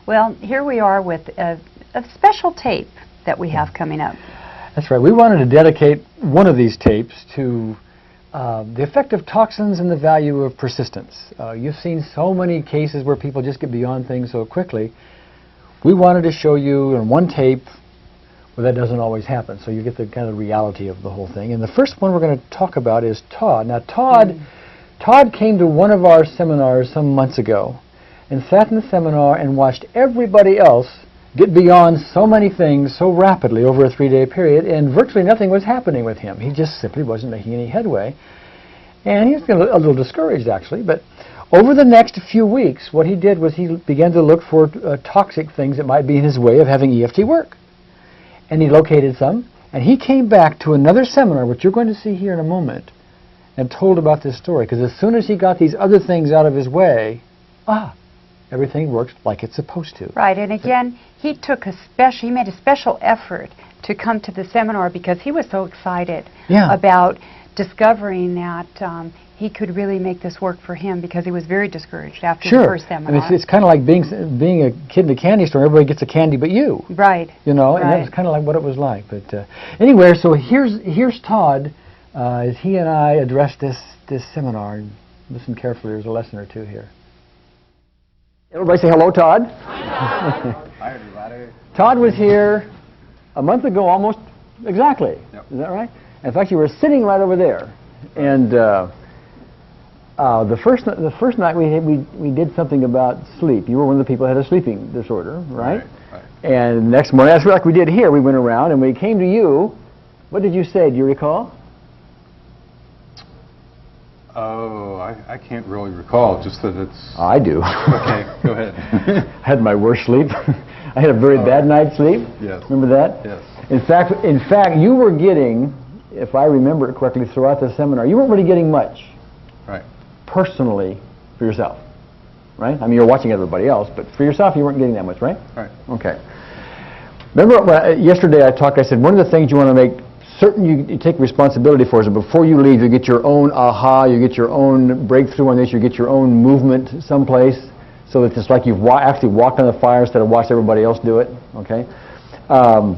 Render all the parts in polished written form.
Well, here we are with a special tape that we have coming up. That's right. We wanted to dedicate one of these tapes to the effect of toxins and the value of persistence. You've seen so many cases where people just get beyond things so quickly. We wanted to show you in one tape where that doesn't always happen, so you get the kind of reality of the whole thing. And the first one we're going to talk about is Todd. Now, Todd came to one of our seminars some months ago and sat in the seminar and watched everybody else get beyond so many things so rapidly over a 3-day period, and virtually nothing was happening with him. He just simply wasn't making any headway. And he was a little discouraged, actually. But over the next few weeks, what he did was he began to look for toxic things that might be in his way of having EFT work. And he located some, and he came back to another seminar, which you're going to see here in a moment, and told about this story. Because as soon as he got these other things out of his way, everything works like it's supposed to. Right, and again, he made a special effort to come to the seminar because he was so excited about discovering that he could really make this work for him, because he was very discouraged after the first seminar. I mean, it's kind of like being a kid in a candy store. Everybody gets a candy but you. Right. You know, and that's kind of like what it was like. But anyway, so here's Todd as he and I addressed this seminar. Listen carefully. There's a lesson or two here. Everybody say hello, Todd. Hi, everybody. Todd was here a month ago, almost exactly. Yep. Is that right? In fact, you were sitting right over there. And the first night we did something about sleep. You were one of the people who had a sleeping disorder, right? Right. And next morning, that's like we did here. We went around and we came to you. What did you say? Do you recall? Oh, I can't really recall, just that it's... I do. Okay, go ahead. I had my worst sleep. I had a very bad night's sleep. Yes. Remember that? Yes. In fact, you were getting, if I remember it correctly, throughout the seminar, you weren't really getting much. Right. Personally, for yourself. Right? I mean, you're watching everybody else, but for yourself, you weren't getting that much, right? Right. Okay. Remember yesterday I said one of the things you want to make certain you take responsibility for is that before you leave, you get your own aha, you get your own breakthrough on this, you get your own movement someplace, so that it's like you've actually walked on the fire instead of watched everybody else do it. Okay. But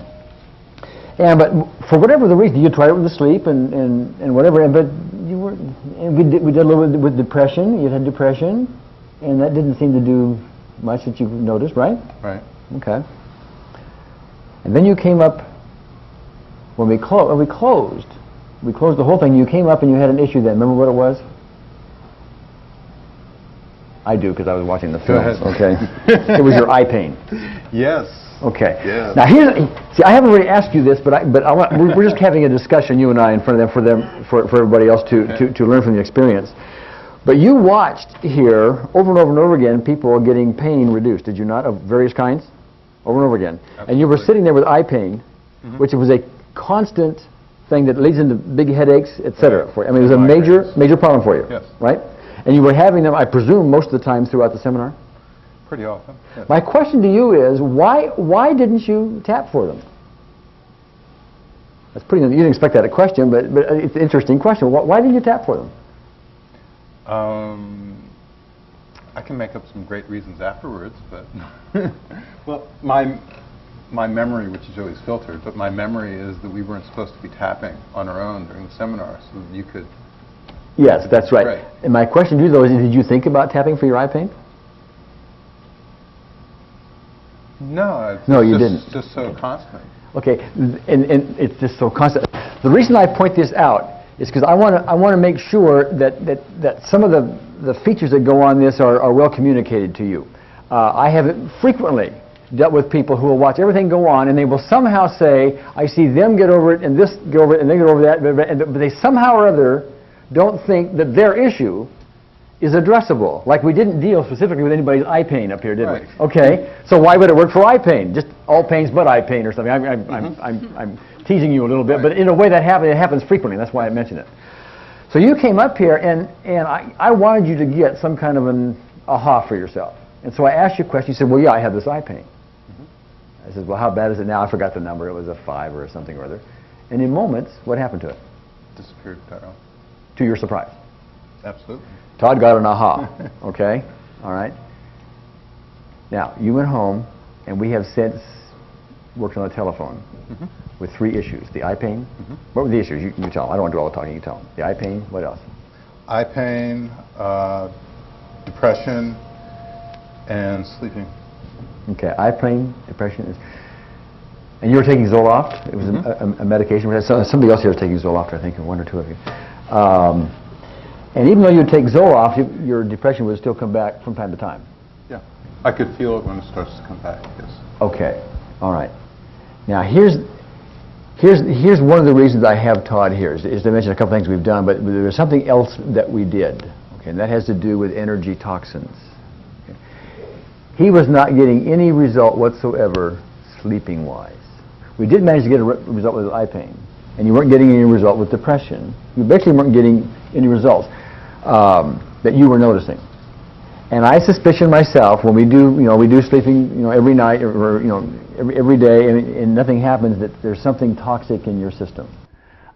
for whatever the reason, you tried it with the sleep and whatever. But you were. And we did a little bit with depression. You had depression, and that didn't seem to do much that you noticed, right? Right. Okay. And then you came up. When we closed the whole thing. You came up and you had an issue then. Remember what it was? I do, because I was watching the films. Okay. It was your eye pain. Yes. Okay. Yes. Now see, I haven't really asked you this, but we're just having a discussion, you and I, in front of for everybody else to learn from the experience. But you watched here over and over and over again people getting pain reduced, did you not, of various kinds, over and over again? Absolutely. And you were sitting there with eye pain, which was a constant thing that leads into big headaches, etc. For you. I mean, it was a major problem for you. Yes. Right? And you were having them, I presume, most of the time throughout the seminar. Pretty often. Yes. My question to you is, why didn't you tap for them? That's pretty. You didn't expect that a question, but it's an interesting question. Why didn't you tap for them? I can make up some great reasons afterwards, but well, my memory, which is always filtered, but my memory is that we weren't supposed to be tapping on our own during the seminar, so that you could... Yes, that's right. And my question to you, though, is did you think about tapping for your eye pain? No, you didn't. It's just so constant. Okay, and it's just so constant. The reason I point this out is because I want to make sure that some of the features that go on this are well communicated to you. I have frequently dealt with people who will watch everything go on, and they will somehow say, I see them get over it, and this get over it, and they get over that, but they somehow or other don't think that their issue is addressable. Like we didn't deal specifically with anybody's eye pain up here, did we? Okay, so why would it work for eye pain? Just all pains but eye pain or something. I'm teasing you a little bit, but in a way it happens frequently. That's why I mentioned it. So you came up here, and I wanted you to get some kind of an aha for yourself. And so I asked you a question. You said, well, yeah, I have this eye pain. I said, well, how bad is it now? I forgot the number. It was a 5 or something or other. And in moments, what happened to it? Disappeared entirely. To your surprise. Absolutely. Todd got an aha. Okay? All right? Now, you went home, and we have since worked on the telephone with 3 issues. The eye pain. What were the issues? You tell them. I don't want to do all the talking. You tell them. The eye pain. What else? Eye pain, depression, and sleeping. Okay, eye pain, depression. And you were taking Zoloft. It was a medication. We had somebody else here was taking Zoloft, I think, or 1 or 2 of you. And even though you take Zoloft, your depression would still come back from time to time. Yeah, I could feel it when it starts to come back. Yes. Okay, all right. Now here's one of the reasons I have Todd here is to mention a couple things we've done, but there's something else that we did. Okay, and that has to do with energy toxins. Okay. He was not getting any result whatsoever sleeping-wise. We did manage to get a result with eye pain, and you weren't getting any result with depression. You basically weren't getting any results that you were noticing. And I suspicion myself when we do sleeping, every night or every day, and nothing happens, that there's something toxic in your system.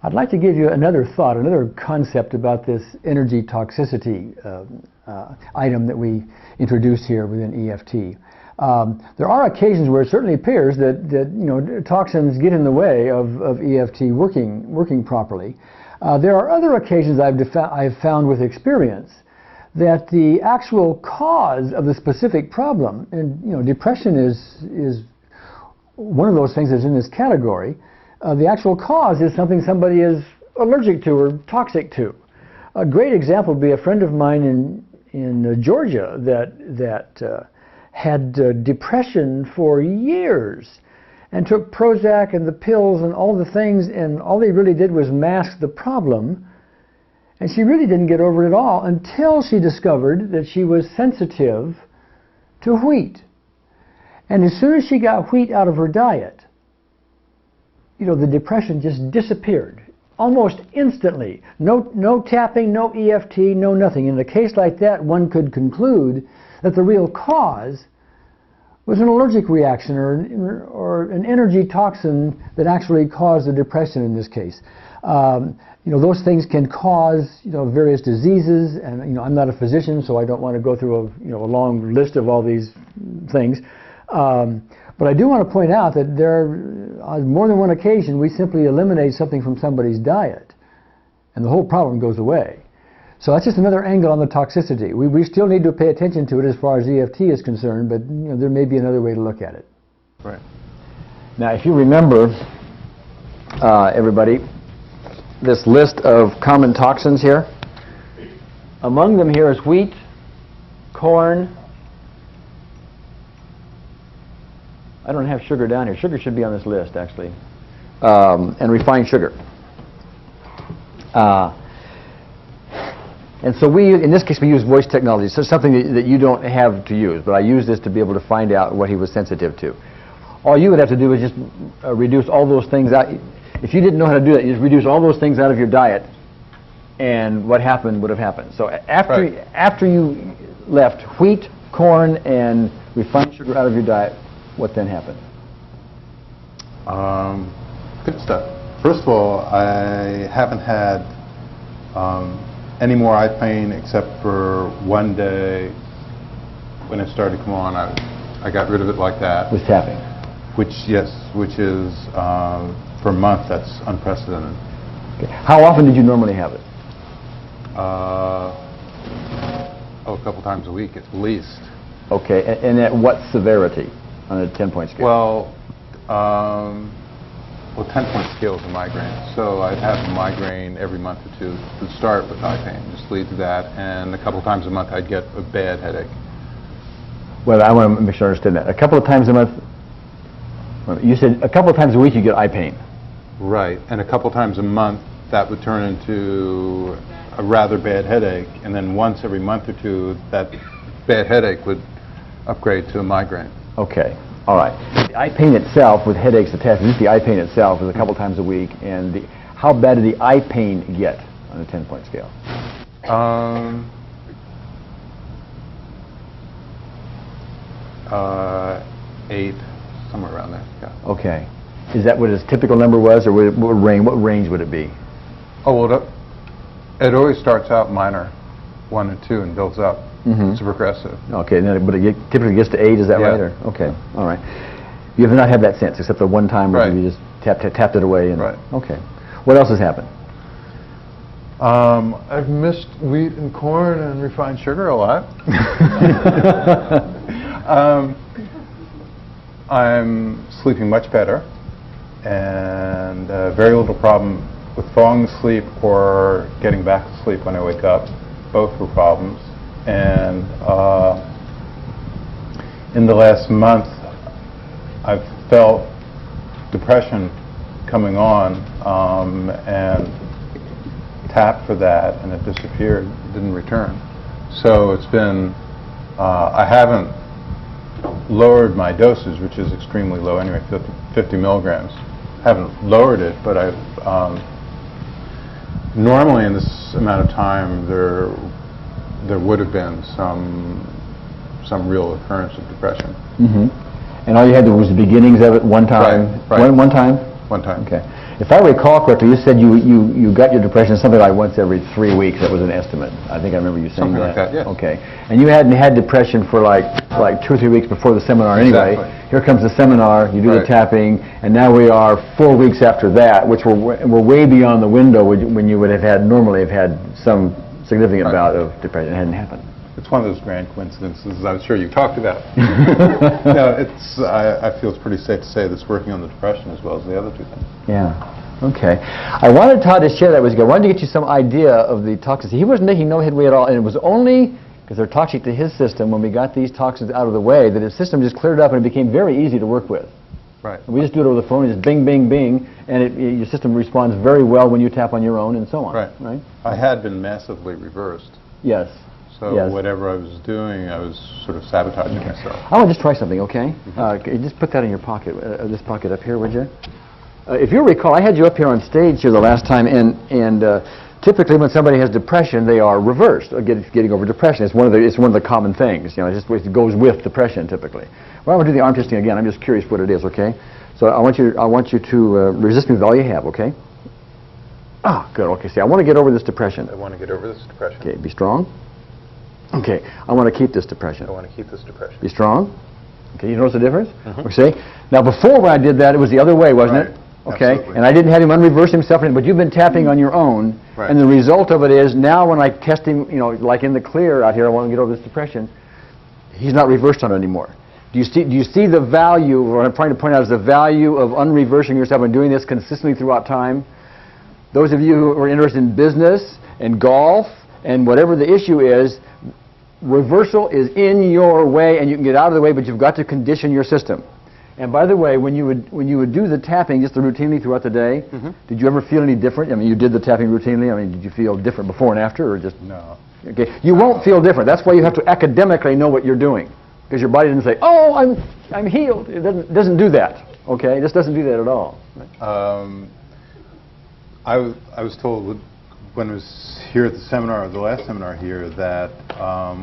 I'd like to give you another thought, another concept about this energy toxicity item that we introduced here within EFT. There are occasions where it certainly appears that toxins get in the way of EFT working properly. There are other occasions I've found with experience that the actual cause of the specific problem, and depression is one of those things that's in this category. The actual cause is something somebody is allergic to or toxic to. A great example would be a friend of mine in Georgia that had depression for years and took Prozac and the pills and all the things, and all they really did was mask the problem. And she really didn't get over it at all until she discovered that she was sensitive to wheat. And as soon as she got wheat out of her diet, the depression just disappeared almost instantly. No tapping, no EFT, no nothing. In a case like that, one could conclude that the real cause was an allergic reaction or an energy toxin that actually caused the depression in this case. Those things can cause various diseases, and I'm not a physician, so I don't want to go through a long list of all these things. But I do want to point out that on more than one occasion we simply eliminate something from somebody's diet, and the whole problem goes away. So that's just another angle on the toxicity. We still need to pay attention to it as far as EFT is concerned, but there may be another way to look at it. Right. Now, if you remember, everybody, this list of common toxins here. Among them here is wheat, corn. I don't have sugar down here. Sugar should be on this list, actually. And refined sugar. And so in this case, we use voice technology. So something that you don't have to use, but I use this to be able to find out what he was sensitive to. All you would have to do is just reduce all those things out. If you didn't know how to do that, you just reduce all those things out of your diet, and what happened would have happened. So after you left wheat, corn, and refined sugar out of your diet, what then happened? Good stuff. First of all, I haven't had any more eye pain except for one day when it started to come on. I got rid of it like that. With tapping? Which is for a month. That's unprecedented. Okay. How often did you normally have it? A couple times a week at least. Okay, and at what severity on a 10-point scale? Well, 10-point scale is a migraine. So I'd have a migraine every month or two. It would start with eye pain, just lead to that, and a couple times a month I'd get a bad headache. Well, I want to make sure I understand that. A couple of times a month, you said a couple of times a week you get eye pain. Right, and a couple times a month that would turn into a rather bad headache, and then once every month or two that bad headache would upgrade to a migraine. Okay, all right. The eye pain itself with headaches attached, just the eye pain itself is a couple times a week, and how bad did the eye pain get on a 10-point scale? 8, somewhere around there, yeah. Okay. Is that what his typical number was, or what range would it be? Oh, well, it always starts out minor, 1 and 2, and builds up. It's progressive. Okay, but it typically gets to 8, is that right? Or, okay, all right. You have not had that since, except the one time where you just tapped it away. And, okay. What else has happened? I've missed wheat and corn and refined sugar a lot. I'm sleeping much better, and very little problem with falling asleep or getting back to sleep when I wake up. Both were problems. And in the last month, I've felt depression coming on, and tapped for that, and it disappeared, it didn't return. So it's been, I haven't lowered my dosage, which is extremely low anyway, 50 milligrams. Haven't lowered it, but I've, normally in this amount of time, there would have been some real occurrence of depression. And all you had was the beginnings of it one time? Right. One time? One time. Okay. If I recall correctly, you said you got your depression something like once every 3 weeks. That was an estimate. I think I remember you saying Something like that, yes. Okay. And you hadn't had depression for like 2 or 3 weeks before the seminar anyway. Exactly. Here comes the seminar, you do the tapping, and now we are 4 weeks after that, which we're way beyond the window when you would have normally have had some significant bout of depression. It hadn't happened. It's one of those grand coincidences I'm sure you've talked about. No, I feel it's pretty safe to say that it's working on the depression as well as the other two things. Yeah. Okay. I wanted Todd to share that with you. I wanted to get you some idea of the toxins. He wasn't making no headway at all, and it was only because they're toxic to his system when we got these toxins out of the way that his system just cleared up and it became very easy to work with. Right. And we just do it over the phone, just bing, bing, bing, and your system responds very well when you tap on your own and so on. Right. I had been massively reversed. Yes. So whatever I was doing, I was sort of sabotaging myself. I want to just try something, okay? Just put that in your pocket, this pocket up here, would you? If you recall, I had you up here on stage here the last time, and typically when somebody has depression, they are reversed, getting over depression. It's one of the common things. You know, it goes with depression typically. Well, I'm going to do the arm twisting again. I'm just curious what it is, okay? So I want you to resist me with all you have, okay? Ah, good. Okay. See, I want to get over this depression. I want to get over this depression. Okay. Be strong. Okay, I want to keep this depression. I want to keep this depression. Be strong. Okay, you notice the difference? Okay. Now, before when I did that, it was the other way, wasn't it? Okay. Absolutely. And I didn't have him unreverse himself, but you've been tapping on your own. Right. And the result of it is now when I test him, you know, like in the clear out here, I want to get over this depression. He's not reversed on it anymore. Do you see the value? What I'm trying to point out is the value of unreversing yourself and doing this consistently throughout time. Those of you who are interested in business and golf and whatever the issue is, reversal is in your way, and you can get out of the way, but you've got to condition your system. And by the way, when you would do the tapping just routinely throughout the day, did you ever feel any different? I mean, you did the tapping routinely. I mean, did you feel different before and after, or just? No. Okay, you won't feel different. That's why you have to academically know what you're doing, because your body doesn't say, "Oh, I'm healed." It doesn't do that. Okay, it just doesn't do that at all. I was told when I was here at the seminar, the last seminar here, that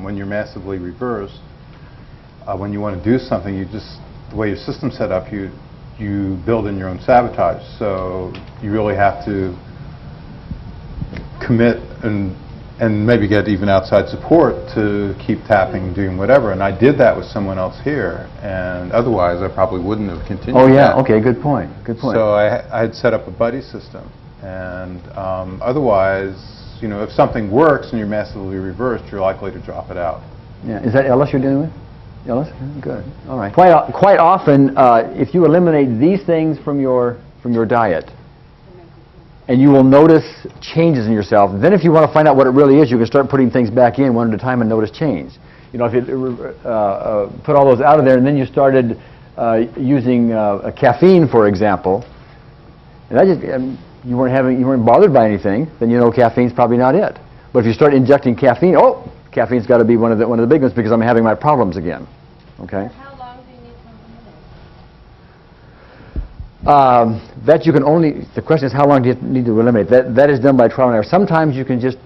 when you're massively reversed, when you want to do something, the way your system's set up, you build in your own sabotage. So you really have to commit and maybe get even outside support to keep tapping and doing whatever. And I did that with someone else here, and otherwise I probably wouldn't have continued. Oh yeah, that. Okay, good point. Good point. So I had set up a buddy system, and otherwise, you know, if something works and you're massively reversed, you're likely to drop it out. Yeah, is that Ellis you're dealing with? Ellis? Good. All right. Quite often, if you eliminate these things from your diet, and you will notice changes in yourself. Then if you want to find out what it really is, you can start putting things back in one at a time and notice change. You know, if you put all those out of there and then you started using caffeine, for example, and you weren't bothered by anything, then you know caffeine's probably not it. But if you start injecting caffeine, caffeine's got to be one of the big ones because I'm having my problems again. Okay. How long do you need to eliminate? That you can only, the question is how long do you need to eliminate? That is done by trial and error. Sometimes you can just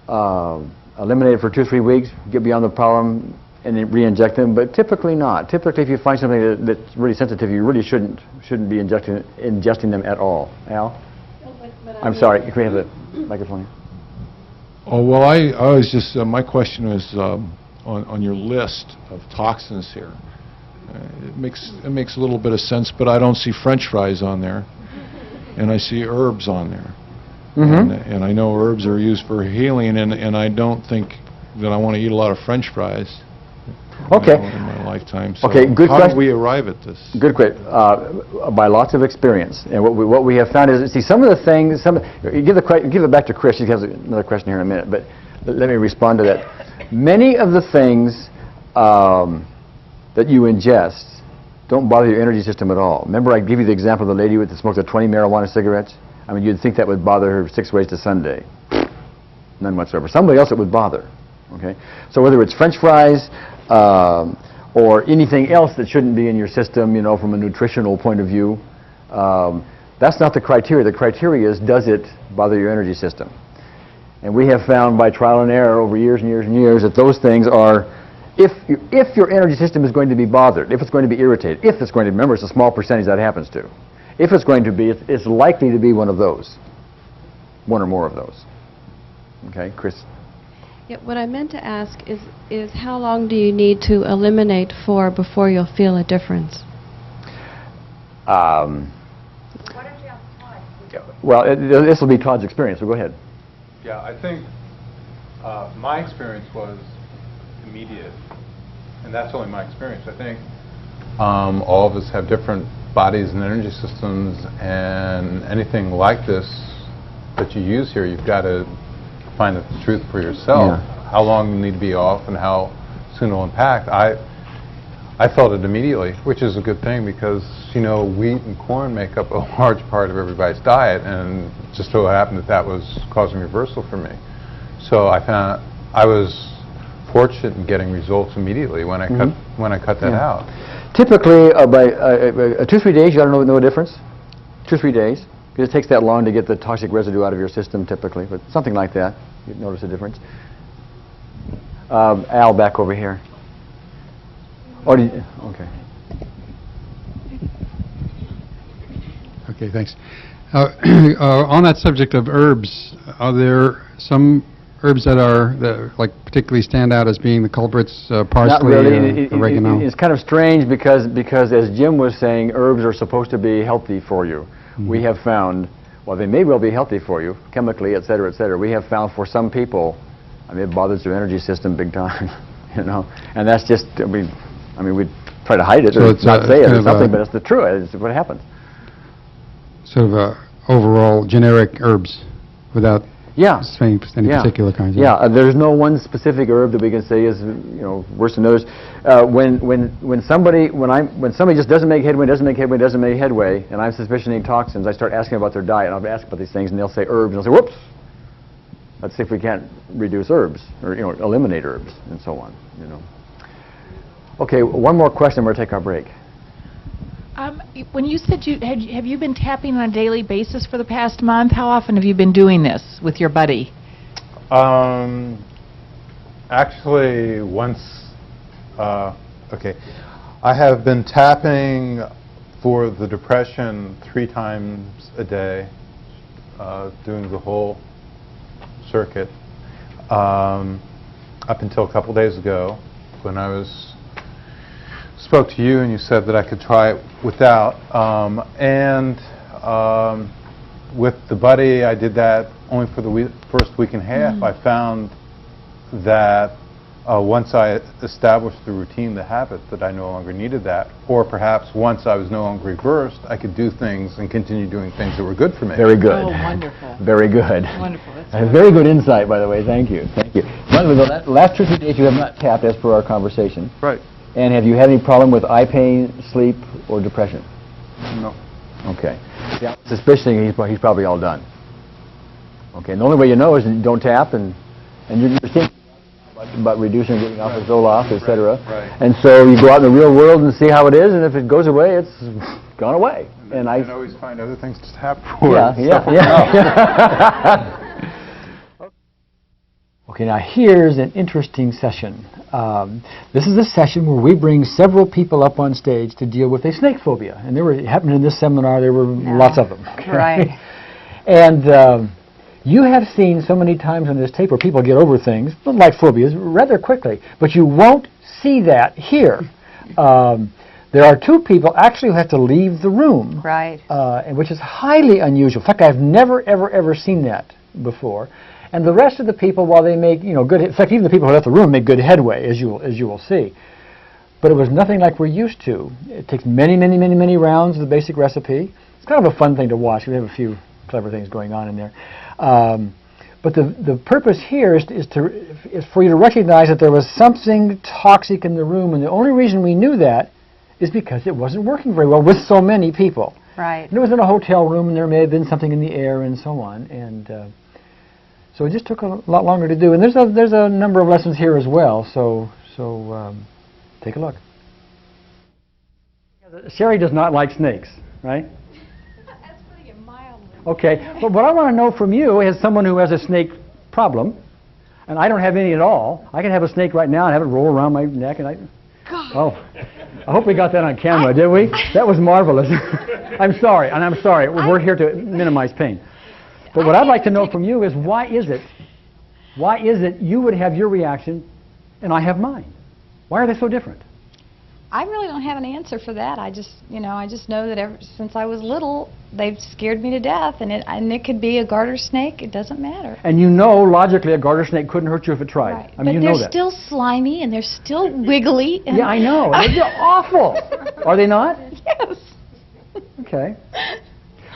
eliminate it for 2 or 3 weeks, get beyond the problem, and then re-inject them, but typically not. Typically if you find something that's really sensitive, you really shouldn't be ingesting them at all. Al? I'm sorry, can we have the microphone here? Oh, well, I was just, my question is, on your list of toxins here. It makes a little bit of sense, but I don't see French fries on there, and I see herbs on there. And I know herbs are used for healing, and I don't think that I want to eat a lot of French fries. Okay. In my lifetime. So Okay, good how question. did we arrive at this? Good question. By lots of experience, and what we have found is, see, some of the things. Give it back to Chris. He has another question here in a minute, but let me respond to that. Many of the things that you ingest don't bother your energy system at all. Remember, I gave you the example of the lady that smoked the 20 marijuana cigarettes. I mean, you'd think that would bother her 6 ways to Sunday. None whatsoever. Somebody else it would bother. Okay. So whether it's French fries. Or anything else that shouldn't be in your system, you know, from a nutritional point of view. That's not the criteria. The criteria is, does it bother your energy system? And we have found by trial and error over years and years and years that those things are, if your energy system is going to be bothered, if it's going to be irritated, if it's going to, remember, it's a small percentage that happens to. If it's going to be, it's likely to be one of those. One or more of those. Okay, Chris? Yeah, what I meant to ask is how long do you need to eliminate for before you'll feel a difference? Well, this will be Todd's experience, so go ahead. Yeah, I think my experience was immediate, and that's only my experience. I think all of us have different bodies and energy systems, and anything like this that you use here, you've got to find the truth for yourself. Yeah. How long you need to be off and how soon it'll impact. I felt it immediately, which is a good thing because, you know, wheat and corn make up a large part of everybody's diet, and it just so happened that that was causing reversal for me. So I found I was fortunate in getting results immediately when I cut that out. Typically, by 2-3 days, you got to know the difference. 2-3 days. Because it takes that long to get the toxic residue out of your system, typically, but something like that, you'd notice a difference. Al, back over here. Or do you, okay. Okay, thanks. On that subject of herbs, are there some herbs that like particularly stand out as being the culprits? Parsley, Not really. oregano. It's kind of strange because as Jim was saying, herbs are supposed to be healthy for you. We have found, well, they may well be healthy for you, chemically, et cetera, et cetera. We have found for some people, I mean, it bothers their energy system big time, you know. And that's just, I mean, we try to hide it or not say it or something, but it's the truth. It's what happens. Sort of overall generic herbs without saying any particular kinds. Yeah, there's no one specific herb that we can say is, you know, worse than others. When somebody just doesn't make headway, and I'm suspicioning toxins, I start asking about their diet, and I'll ask about these things, and they'll say herbs, and I'll say, whoops, let's see if we can't reduce herbs, or, you know, eliminate herbs, and so on, you know. Okay, one more question, we're going to take our break. When you said have you been tapping on a daily basis for the past month? How often have you been doing this with your buddy? Actually, once. Okay, I have been tapping for the depression 3 times a day, doing the whole circuit. Up until a couple days ago, when I spoke to you and you said that I could try it without, with the buddy I did that only for the first week and a half. I found that once I established the routine, the habit, that I no longer needed that, or perhaps once I was no longer reversed, I could do things and continue doing things that were good for me. Very good. Oh, wonderful. Very good. Wonderful. Very good insight, by the way. Thank you. Thank you. By the way, the last 2 or 3 days you have not tapped as per our conversation. Right. And have you had any problem with eye pain, sleep, or depression? No. Okay. Yeah, suspicion he's probably all done. Okay. And the only way you know is you don't tap, and you're thinking about reducing, getting off of Zoloft, et cetera. Right. And so you go out in the real world and see how it is, and if it goes away, it's gone away. And I can always find other things to tap for. Yeah. Okay, now here's an interesting session. This is a session where we bring several people up on stage to deal with a snake phobia. And happened in this seminar, there were lots of them. Right. And You have seen so many times on this tape where people get over things, like phobias, rather quickly, but you won't see that here. There are 2 people actually who have to leave the room, Right. Which is highly unusual. In fact, I've never, ever seen that before. And the rest of the people, while they make good, in fact, even the people who left the room make good headway, as you will see. But it was nothing like we're used to. It takes many, many, many, many rounds of the basic recipe. It's kind of a fun thing to watch. We have a few clever things going on in there. But the purpose here is for you to recognize that there was something toxic in the room, and the only reason we knew that is because it wasn't working very well with so many people. Right. And it was in a hotel room, and there may have been something in the air and so on. And so it just took a lot longer to do. And there's a number of lessons here as well. So take a look. Sherry does not like snakes, right? That's putting it mildly. Okay, but what I want to know from you is someone who has a snake problem, and I don't have any at all. I can have a snake right now and have it roll around my neck, and oh, I hope we got that on camera, did we? That was marvelous. I'm sorry. We're here to minimize pain. But what I'd like to know from you is why is it you would have your reaction and I have mine? Why are they so different? I really don't have an answer for that. I just know that ever since I was little, they've scared me to death, and it could be a garter snake. It doesn't matter. And you know, logically, a garter snake couldn't hurt you if it tried. Right. I mean, but you know they're that. still slimy, and they're still wiggly. And Yeah, I know. They're awful. Are they not? Yes. Okay.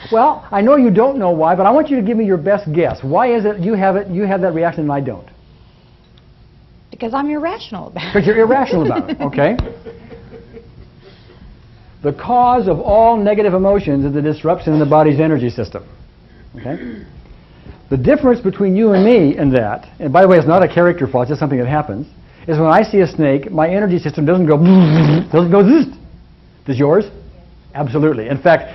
Well, I know you don't know why, but I want you to give me your best guess. Why is it you have that reaction and I don't? Because I'm irrational about it. Because you're irrational about it, okay? The cause of all negative emotions is the disruption in the body's energy system. Okay? The difference between you and me in that, and by the way, it's not a character flaw, it's just something that happens, is when I see a snake, my energy system doesn't go zzz. Does yours? Absolutely. In fact,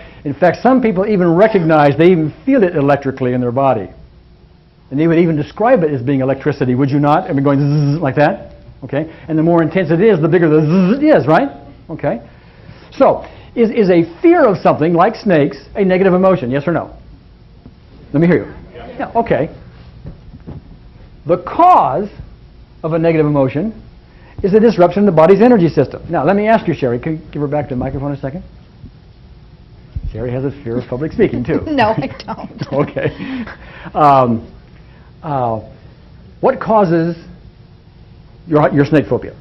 some people even recognize, they even feel it electrically in their body. And they would even describe it as being electricity, would you not? I mean, going zzz like that. Okay? And the more intense it is, the bigger the zzz is, right? Okay? So, is a fear of something, like snakes, a negative emotion, yes or no? Let me hear you. Yeah, okay. The cause of a negative emotion is a disruption in the body's energy system. Now, let me ask you, Sherry, can you give her back to the microphone a second? Sherry has a fear of public speaking, too. No, I don't. Okay. What causes your snake phobia?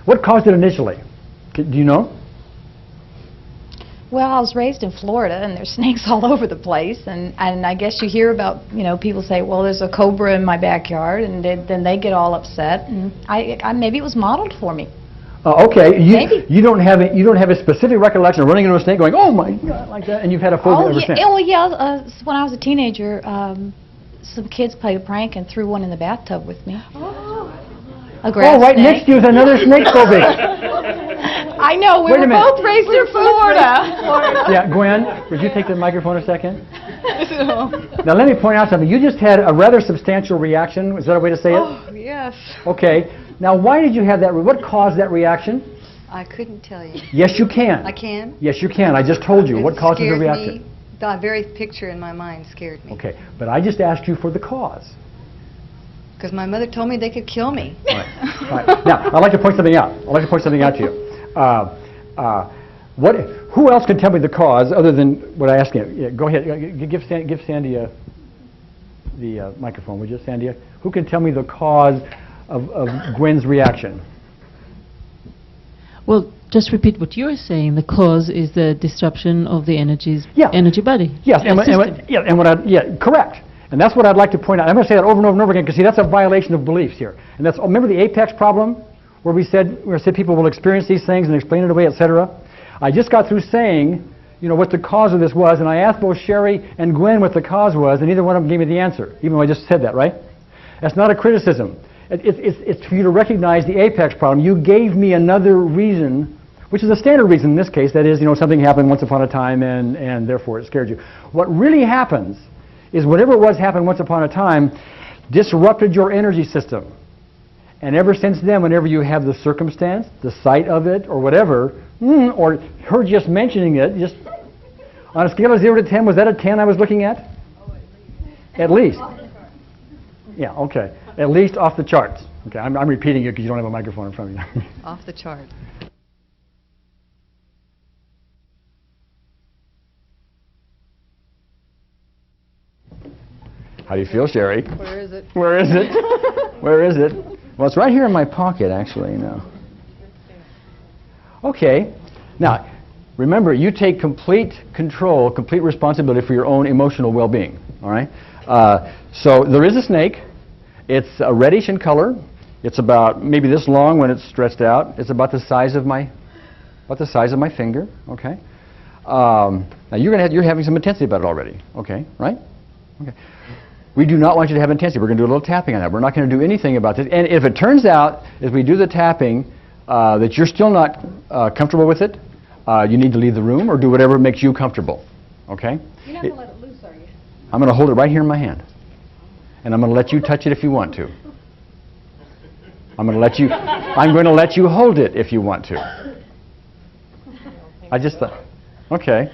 What caused it initially? Do you know? Well, I was raised in Florida, and there's snakes all over the place, and I guess you hear about, people say, well, there's a cobra in my backyard, and then they get all upset, and I maybe it was modeled for me. Okay, Maybe. you don't have a specific recollection of running into a snake, going, oh my God, like that, and you've had a phobia ever since. When I was a teenager, some kids played a prank and threw one in the bathtub with me. A grass right snake. next to you is another snake phobia. I know, we Wait a were minute. both raised in Florida. Yeah, Gwen, would you take the microphone a second? Now let me point out something. You just had a rather substantial reaction. Is that a way to say it? Oh, yes. Okay. Now why did you have that? What caused that reaction? I couldn't tell you. Yes, you can. I can? Yes, you can. I just told you. It What causes the scared reaction? me. The very picture in my mind scared me. Okay, but I just asked you for the cause. Because my mother told me they could kill me. All right. Now, I'd like to point something out. To you. Who else can tell me the cause other than what I asked you? Yeah, go ahead. Give Sandy the microphone, would you, Sandy? Who can tell me the cause of Gwen's reaction? Well, just repeat what you're saying. The cause is the disruption of the energy body. Yes, correct. And that's what I'd like to point out. I'm going to say that over and over and over again because, see, that's a violation of beliefs here. And that's, remember the apex problem where we said people will experience these things and explain it away, etc.? I just got through saying, what the cause of this was, and I asked both Sherry and Gwen what the cause was, and neither one of them gave me the answer, even though I just said that, right? That's not a criticism. It's for you to recognize the apex problem. You gave me another reason, which is a standard reason in this case, that is, something happened once upon a time and therefore it scared you. What really happens is whatever it was happened once upon a time disrupted your energy system. And ever since then, whenever you have the circumstance, the sight of it, or whatever, or her just mentioning it, just on a scale of 0 to 10, was that a 10 I was looking at? At least. Yeah, okay. At least off the charts. Okay, I'm repeating it because you don't have a microphone in front of you. Off the chart. How do you feel, Sherry? Where is it? Where is it? Where is it? Well, it's right here in my pocket, actually. No. Okay. Now, remember, you take complete control, complete responsibility for your own emotional well-being. All right. So there is a snake. It's reddish in color. It's about maybe this long when it's stretched out. It's about the size of my finger. Okay. Now you're having some intensity about it already. Okay. Right. Okay. We do not want you to have intensity. We're going to do a little tapping on that. We're not going to do anything about this. And if it turns out, as we do the tapping, that you're still not comfortable with it, you need to leave the room or do whatever makes you comfortable. Okay? You're not going to let it loose, are you? I'm going to hold it right here in my hand. And I'm going to let you touch it if you want to. I'm going to let you hold it if you want to. I just thought, okay.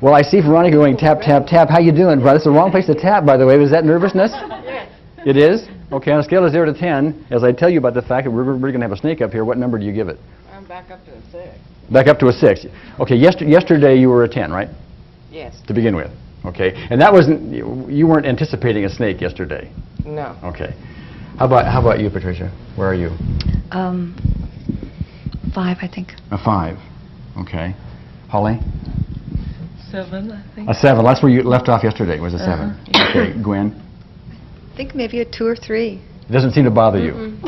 Well, I see Veronica going tap, tap, tap. How you doing? Well, that's the wrong place to tap, by the way. Was that nervousness? Yes. It is? Okay, on a scale of 0 to 10, as I tell you about the fact that we're going to have a snake up here, what number do you give it? I'm back up to a 6. Back up to a 6. Okay, yesterday you were a 10, right? Yes. To begin with. Okay, and that wasn't, you weren't anticipating a snake yesterday? No. Okay. How about you, Patricia? Where are you? 5, I think. A 5. Okay. Holly? 7, I think. A 7. That's where you left off yesterday, was a 7. Yeah. Okay, Gwen? I think maybe a 2 or 3. It doesn't seem to bother you.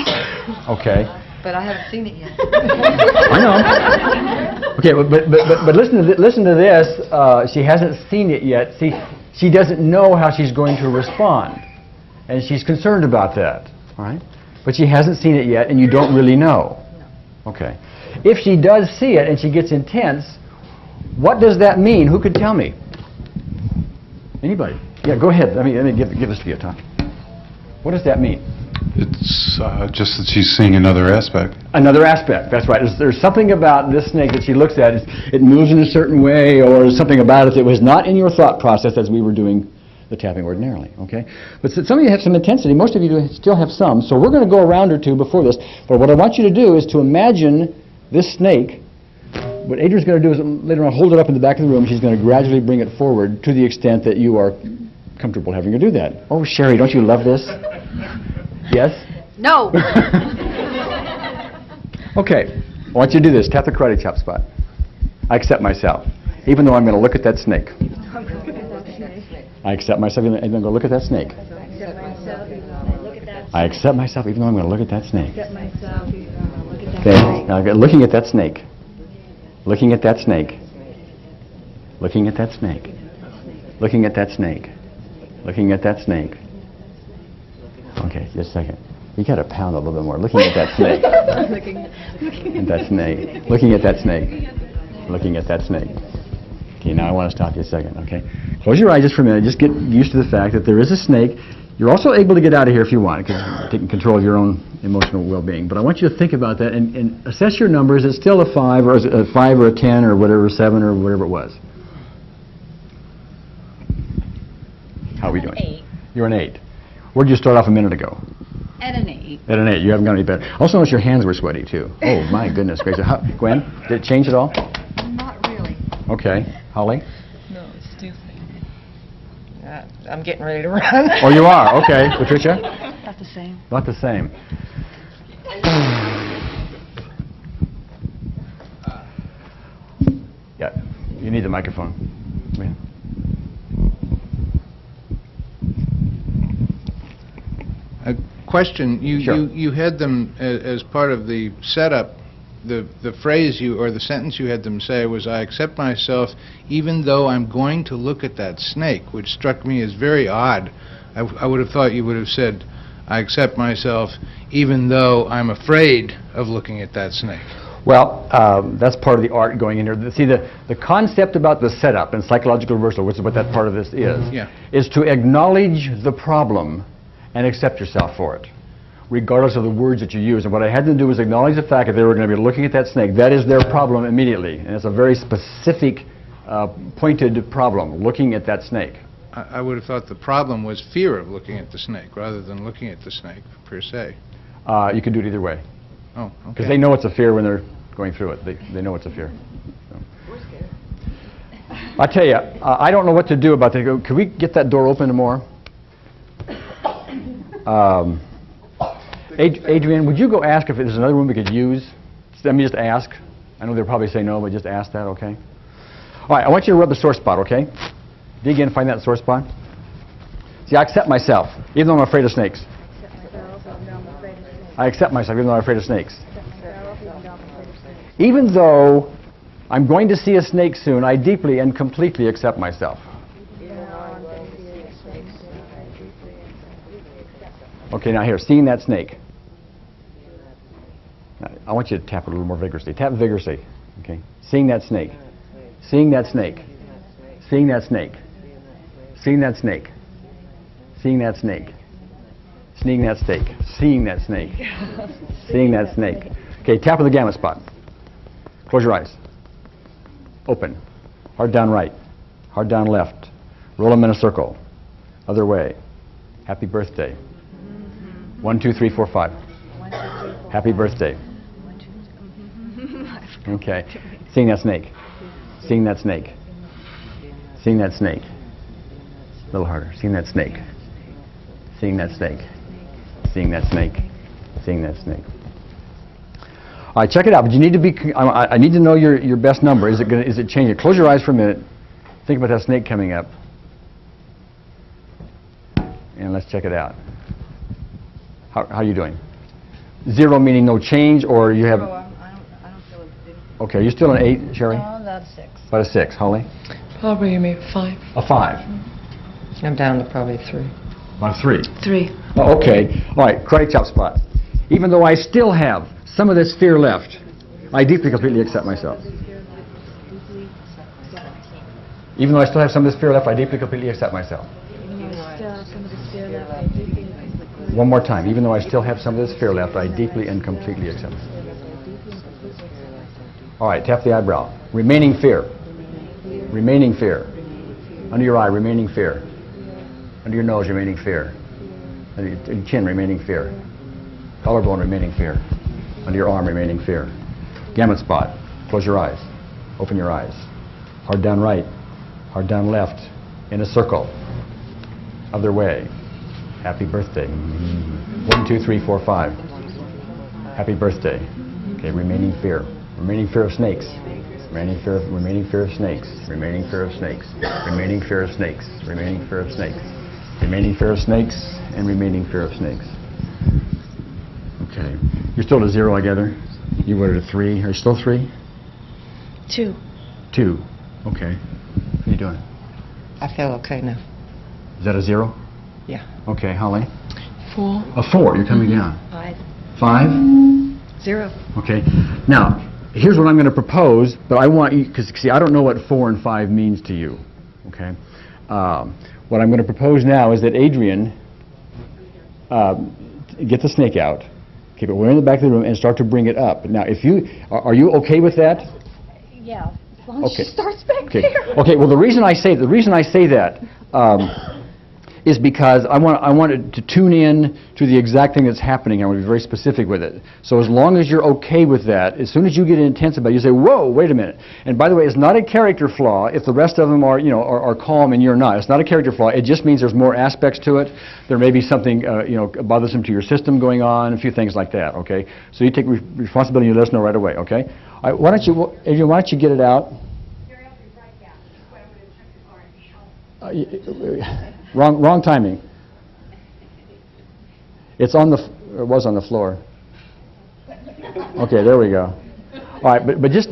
Okay. But I haven't seen it yet. I know. Okay, but listen to this. She hasn't seen it yet. See, she doesn't know how she's going to respond, and she's concerned about that. All right. But she hasn't seen it yet, and you don't really know. No. Okay. If she does see it and she gets intense, what does that mean? Who could tell me? Anybody? Yeah, go ahead. Let me give this to you, Tom. What does that mean? It's just that she's seeing another aspect. Another aspect, that's right. There's something about this snake that she looks at. It moves in a certain way, or there's something about it that was not in your thought process as we were doing the tapping ordinarily, okay? But some of you have some intensity. Most of you still have some. So we're going to go a round or two before this. But what I want you to do is to imagine this snake. What Adrian's going to do is later on hold it up in the back of the room. She's going to gradually bring it forward to the extent that you are comfortable having her do that. Oh, Sherry, don't you love this? Yes? No. Okay. I want you to do this. Tap the karate chop spot. I accept myself, even though I'm going to look at that snake. I accept myself, even though I'm going to look at that snake. I accept myself, even though I'm going to look at that snake. Okay. Now, looking at that snake. Looking at that snake. Looking at that snake. Looking at that snake. Looking at that snake. Okay, just a second. You got to pound a little bit more. Looking at that snake. Looking at that snake. Looking at that snake. Looking at that snake. Okay, now I want to stop you a second, okay? Close your eyes just for a minute. Just get used to the fact that there is a snake. You're also able to get out of here if you want, because you're taking control of your own emotional well-being. But I want you to think about that and assess your numbers. Is it still a 5, or is it a 5 or a 10 or whatever, 7 or whatever it was? How are we doing? 8. You're an 8. Where did you start off a minute ago? At an 8. At an 8. You haven't gone any better. Also notice your hands were sweaty, too. Oh, my goodness gracious. Gwen, did it change at all? Not really. Okay. Holly? No, it's still I'm getting ready to run. Oh, you are? Okay. Patricia? Not the same. Not the same. Yeah. You need the microphone. Yeah. A question. Sure. You had them as part of the setup. The phrase or the sentence you had them say was, "I accept myself even though I'm going to look at that snake," which struck me as very odd. I would have thought you would have said, "I accept myself even though I'm afraid of looking at that snake." Well, that's part of the art going in here. See, the concept about the setup and psychological reversal, which is what that part of this is to acknowledge the problem and accept yourself for it, regardless of the words that you use. And what I had them do was acknowledge the fact that they were going to be looking at that snake. That is their problem immediately. And it's a very specific, pointed problem, looking at that snake. I would have thought the problem was fear of looking at the snake rather than looking at the snake per se. You can do it either way. Oh, okay. Because they know it's a fear when they're going through it. They know it's a fear. So. I tell you, I don't know what to do about that. Could we get that door open more? Adrian, would you go ask if there's another room we could use? Let me just ask. I know they'll probably say no, but just ask that, okay? All right, I want you to rub the sore spot, okay? Dig in, find that sore spot. See, I accept myself, even though I'm afraid of snakes. I accept myself, even though I'm afraid of snakes. Even though I'm going to see a snake soon, I deeply and completely accept myself. Okay, now here, seeing that snake. Now, I want you to tap it a little more vigorously. Tap vigorously. Okay, seeing that snake. Seeing that snake. Seeing that snake. Seeing that snake. Seeing that snake. Seeing that snake. Seeing that snake. Seeing that snake. Okay, tap on the gamut spot. Close your eyes. Open. Hard down right. Hard down left. Roll them in a circle. Other way. Happy birthday. 1, 2, 3, 4, 5. Happy birthday. Okay. Seeing that snake. Seeing that snake. Seeing that snake. A little harder. Seeing that snake. Seeing that snake. Seeing that snake. Seeing that snake. All right, check it out. But you need to be. I need to know your best number. Is it changing? Close your eyes for a minute. Think about that snake coming up. And let's check it out. How are you doing? 0 meaning no change, or you have. I don't feel it big. Okay, you're still an 8, Sherry? About 6. About a 6, Holly? Probably maybe 5. A 5. I'm down to probably 3. About a 3. 3. Oh, okay. All right, karate chop spot. Even though I still have some of this fear left, I deeply, completely accept myself. Even though I still have some of this fear left, I deeply, completely accept myself. One more time. Even though I still have some of this fear left, I deeply and completely accept myself. All right, tap the eyebrow. Remaining fear. Remaining fear. Under your eye, remaining fear. Under your nose, remaining fear. Under your chin, remaining fear. Collarbone, remaining fear. Under your arm, remaining fear. Gamut spot. Close your eyes. Open your eyes. Hard down right. Hard down left. In a circle. Other way. Happy birthday. 1, 2, 3, 4, 5. Happy birthday. Okay, remaining fear. Remaining fear of snakes. Remaining fear of snakes. Remaining fear of snakes. Remaining fear of snakes. Remaining fear of snakes. Remaining fear of snakes and remaining fear of snakes. Okay. You're still at 0, I gather. You were at a 3. Are you still 3? 2. 2. Okay. How are you doing? I feel okay now. Is that a 0? Yeah. Okay, Holly? 4. A 4. You're coming down. 5. 5? 0. Okay. Now, here's what I'm going to propose, but I want you, because see, I don't know what 4 and 5 means to you. Okay. What I'm going to propose now is that Adrian get the snake out, keep it way in the back of the room, and start to bring it up. Now, if you are you okay with that? Yeah, as long as Okay. she starts back Okay. there. Okay. Well, the reason I say that is because I want it to tune in to the exact thing that's happening. I want to be very specific with it. So as long as you're okay with that, as soon as you get intense about it, you say, "Whoa, wait a minute." And by the way, it's not a character flaw if the rest of them are, are calm and you're not. It's not a character flaw. It just means there's more aspects to it. There may be something, bothersome to your system going on, a few things like that. Okay. So you take responsibility and you let us know right away. Okay. All right, Adrian, why don't you get it out? Wrong timing. It was on the floor. Okay, there we go. All right, but just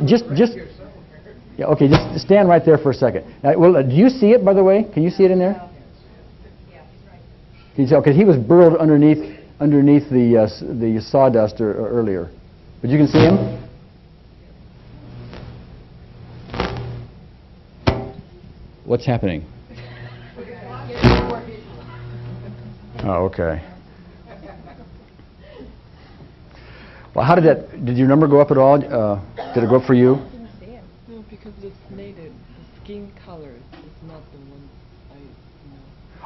yeah, okay, just stand right there for a second. Well, do you see it, by the way? Can you see it in there? Okay, he was burrowed underneath the sawdust earlier, but you can see him. What's happening? Oh, okay. Well, did your number go up at all? Did it go up for you? No, because the skin color is not the one I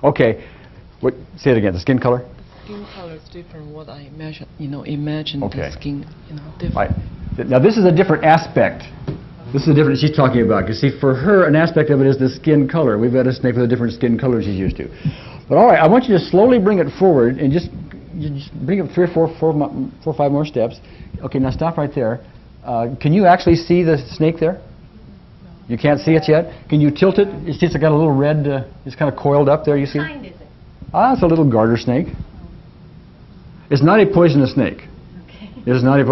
Okay. What, say it again. The skin color? Skin color is different. What I imagine, imagine Okay. the skin, different. Right. Now this is a different aspect. This is a different she's talking about. Because see, for her, an aspect of it is the skin color. We've got a snake with a different skin color she's used to. But all right, I want you to slowly bring it forward and just bring it 3 or 4 or 5 more steps. Okay, now stop right there. Can you actually see the snake there? You can't see it yet? Can you tilt it? It's just got a little red, it's kind of coiled up there, you see? Kind is it? Ah, it's a little garter snake. It's not a poisonous snake. Okay. It's not a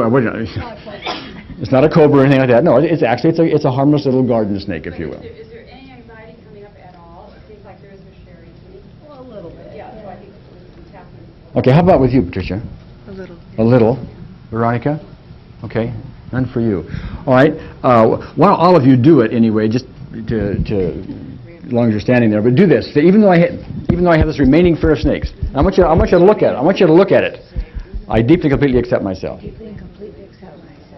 it's not a cobra or anything like that. No, it's actually it's a harmless little garden snake, if you will. Is there any anxiety coming up at all? It seems like there is with Sherry to me. Well, a little bit. Yeah, so I think it's happening. Okay, how about with you, Patricia? A little. A little. Veronica? Okay, none for you. All right, why don't all of you do it anyway, just to as long as you're standing there. But do this. So even though I have this remaining fear of snakes, I want you to look at it. I want you to look at it. I deeply, completely accept myself.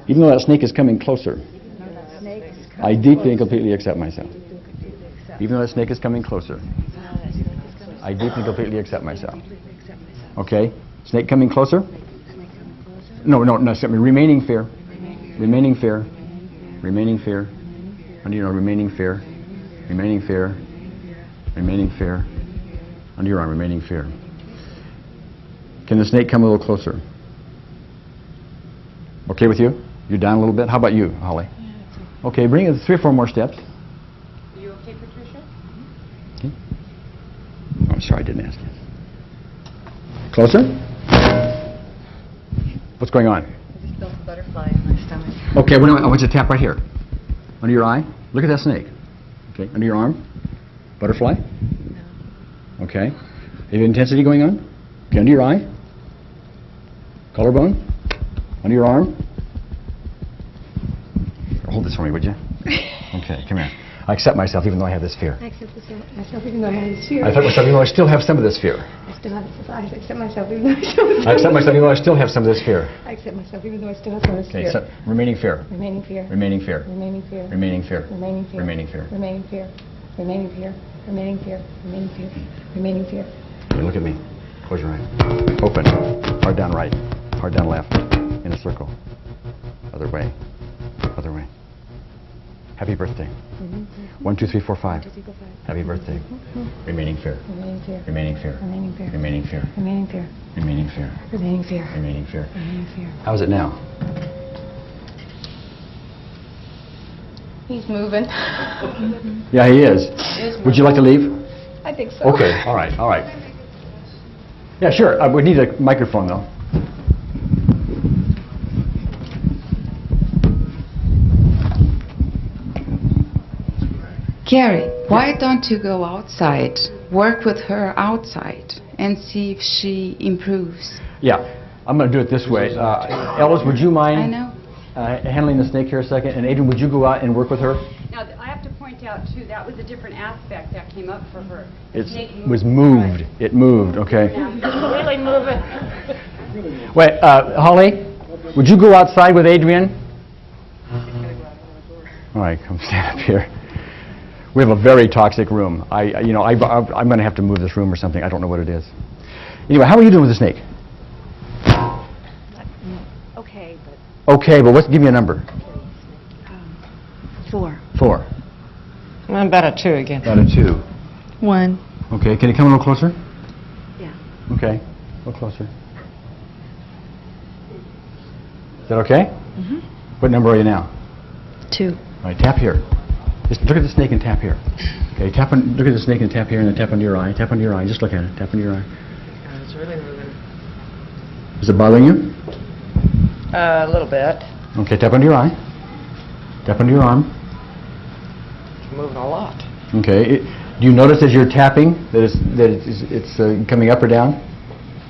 Even though that snake is coming closer, I deeply and completely accept myself. Even though that snake is coming closer, I deeply and completely accept myself. Okay? Snake coming closer? No, remaining fear. Remaining fear. Remaining fear. Under your arm, remaining fear. Remaining fear. Remaining fear. Under your arm, remaining fear. Can the snake come a little closer? Okay with you? You're down a little bit? How about you, Holly? Okay, bring it 3 or 4 more steps. Are you okay, Patricia? Okay. Oh, I'm sorry, I didn't ask you. Closer? What's going on? I just felt a butterfly in my stomach. Okay, I want you to tap right here. Under your eye. Look at that snake. Okay, under your arm. Butterfly? No. Okay. Any intensity going on? Okay, under your eye. Collarbone? Under your arm? Hold this for me, would you? Okay, come here. I accept myself even though I have this fear. I accept myself even though I have this fear. I accept myself even though I still have some of this fear. I accept myself even though I still have I accept myself even though I still have some of this fear. I accept myself even though I still have some of this fear. Okay, so remaining fear. Remaining fear. Remaining fear. Remaining fear. Remaining fear. Remaining fear. Remaining fear. Remaining fear. Remaining fear. Remaining fear. Remaining fear. Remaining fear. Okay, look at me. Close your eyes. Open. Hard down right. Hard down left. In a circle. Other way. Other way. Happy birthday. 1, 2, 3, 4, 5. Happy birthday. Remaining fear. Remaining fear. Remaining fear. Remaining fear. Remaining fear. Remaining fear. Remaining fear. Remaining fear. Remaining fear. Remaining fear. How's it now? He's moving. Yeah, he is. Would you like to leave? I think so. Okay, all right, all right. Yeah, sure. We need a microphone, though. Carrie, why don't you go outside, work with her outside, and see if she improves? Yeah, I'm going to do it this way. Ellis, would you mind I know. handling the snake here a second? And Adrian, would you go out and work with her? Now, I have to point out, too, that was a different aspect that came up for her. It was moved. It moved, okay. Really moving. Wait, Holly, would you go outside with Adrian? All right, come stand up here. We have a very toxic room. I'm going to have to move this room or something. I don't know what it is. Anyway, how are you doing with the snake? Okay, but... Okay, but give me a number. 4. 4. I'm about a 2 again. About a 2. 1. Okay, can you come a little closer? Yeah. Okay, a little closer. Is that okay? Mm-hmm. What number are you now? 2. All right, tap here. Just look at the snake and tap here. Okay, look at the snake and tap here, and then tap under your eye. Tap under your eye. Just look at it. Tap under your eye. It's really moving. Is it bothering you? A little bit. Okay, tap under your eye. Tap under your arm. It's moving a lot. Okay. Do you notice as you're tapping that it's coming up or down?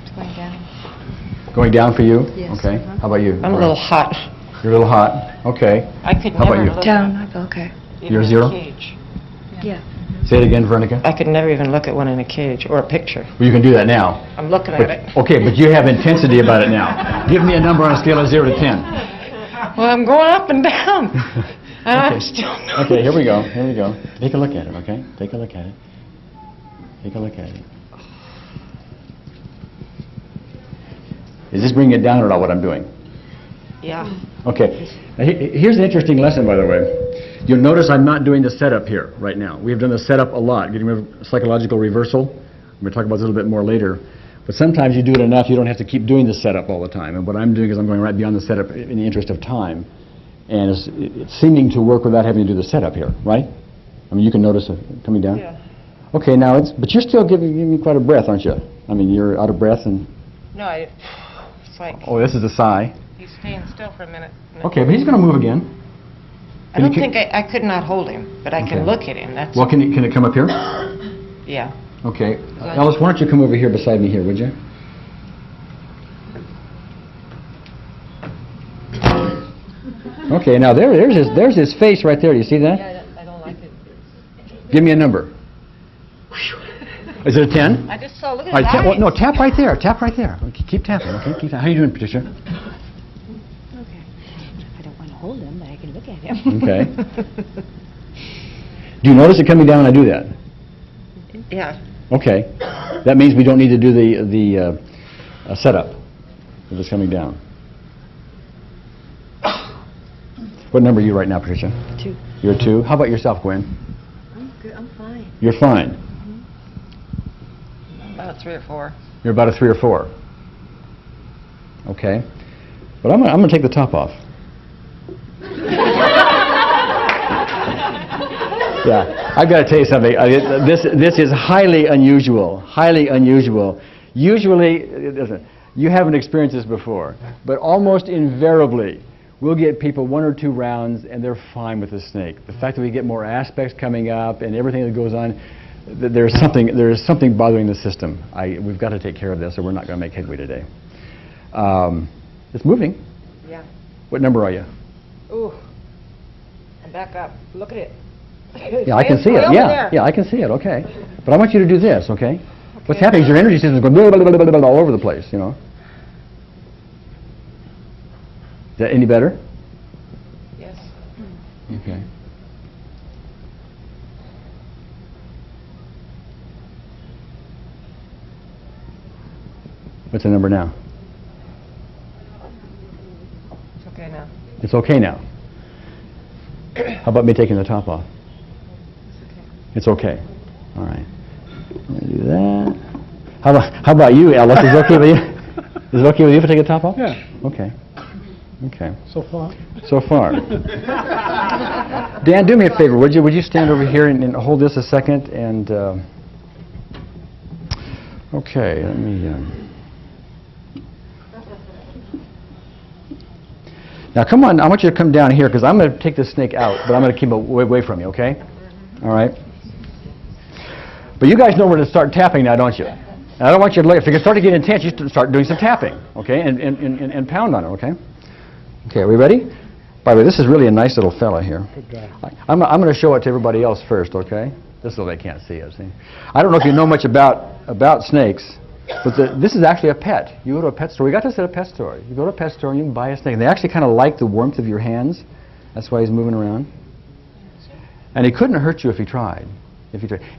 It's going down. Going down for you? Yes. Okay. How about you? I'm a little hot. You're a little hot. Okay. I could How never about you? look Down, at I feel okay. even You're in a 0? cage. Yeah. Say it again, Veronica. I could never even look at one in a cage or a picture. Well, you can do that now. I'm looking at it. Okay, but you have intensity about it now. Give me a number on a scale of 0 to 10. Well, I'm going up and down. I'm Okay. still not. Okay, here we go. Here we go. Take a look at it, okay? Take a look at it. Take a look at it. Is this bringing it down or not, what I'm doing? Yeah. Okay. Now, here's an interesting lesson, by the way. You'll notice I'm not doing the setup here right now. We've done the setup a lot, getting rid of psychological reversal. I'm going to talk about this a little bit more later. But sometimes you do it enough, you don't have to keep doing the setup all the time. And what I'm doing is I'm going right beyond the setup in the interest of time. And it's seeming to work without having to do the setup here, right? I mean, you can notice it coming down. Yeah. Okay, now but you're still giving me quite a breath, aren't you? I mean, you're out of breath and... No, it's like... Oh, this is a sigh. He's staying still for a minute. Okay, but he's going to move again. I don't think I could not hold him, but I can look at him. That's... Well, can it come up here? Yeah. Okay. Ellis, why don't you come over here beside me here, would you? Okay, now there's his face right there. Do you see that? Yeah, I don't like it. Give me a number. Is it a 10? I just saw, look at All his right, eyes. no, tap right there. Tap right there. Okay, keep tapping. Okay, keep tapping. How are you doing, Patricia? Okay. I don't want to hold him, but I can look at him. Okay. Do you notice it coming down when I do that? Yeah. Okay. That means we don't need to do the setup if it's coming down. What number are you right now, Patricia? 2. You're 2. How about yourself, Gwen? I'm good. I'm fine. You're fine. About 3 or 4. You're about a 3 or 4. Okay. But I'm going to take the top off. Yeah, I've got to tell you something. This is highly unusual. Highly unusual. Usually, you haven't experienced this before, but almost invariably, we'll get people 1 or 2 rounds and they're fine with the snake. The fact that we get more aspects coming up and everything that goes on, there is something bothering the system. We've got to take care of this, or we're not going to make headway today. It's moving. Yeah. What number are you? Ooh. And back up. Look at it. Yeah, I can see it. Yeah, I can see it. Okay, but I want you to do this. Okay. What's happening is your energy system is going blah, blah, blah, blah, blah, all over the place. You know. Is that any better? Yes. Okay. What's the number now? It's okay now. It's okay now. How about me taking the top off? It's okay. All right. I'm going to do that. How about you, Ellis? Is it okay with you? Is it okay with you if I take the top off? Yeah. Okay. Okay. So far. So far. Dan, do me a favor, would you? Would you stand over here and hold this a second? And okay, let me. Now, come on. I want you to come down here because I'm going to take this snake out, but I'm going to keep it away from you. Okay? All right. But you guys know where to start tapping now, don't you? And I don't want you to if you start to get intense, you start doing some tapping, okay? And pound on it, okay? Okay, are we ready? By the way, this is really a nice little fella here. Good guy. I'm going to show it to everybody else first, okay? Just so they can't see it, see? I don't know if you know much about snakes, but this is actually a pet. You go to a pet store. We got this at a pet store. You go to a pet store and you can buy a snake. And they actually kind of like the warmth of your hands. That's why he's moving around. And he couldn't hurt you if he tried.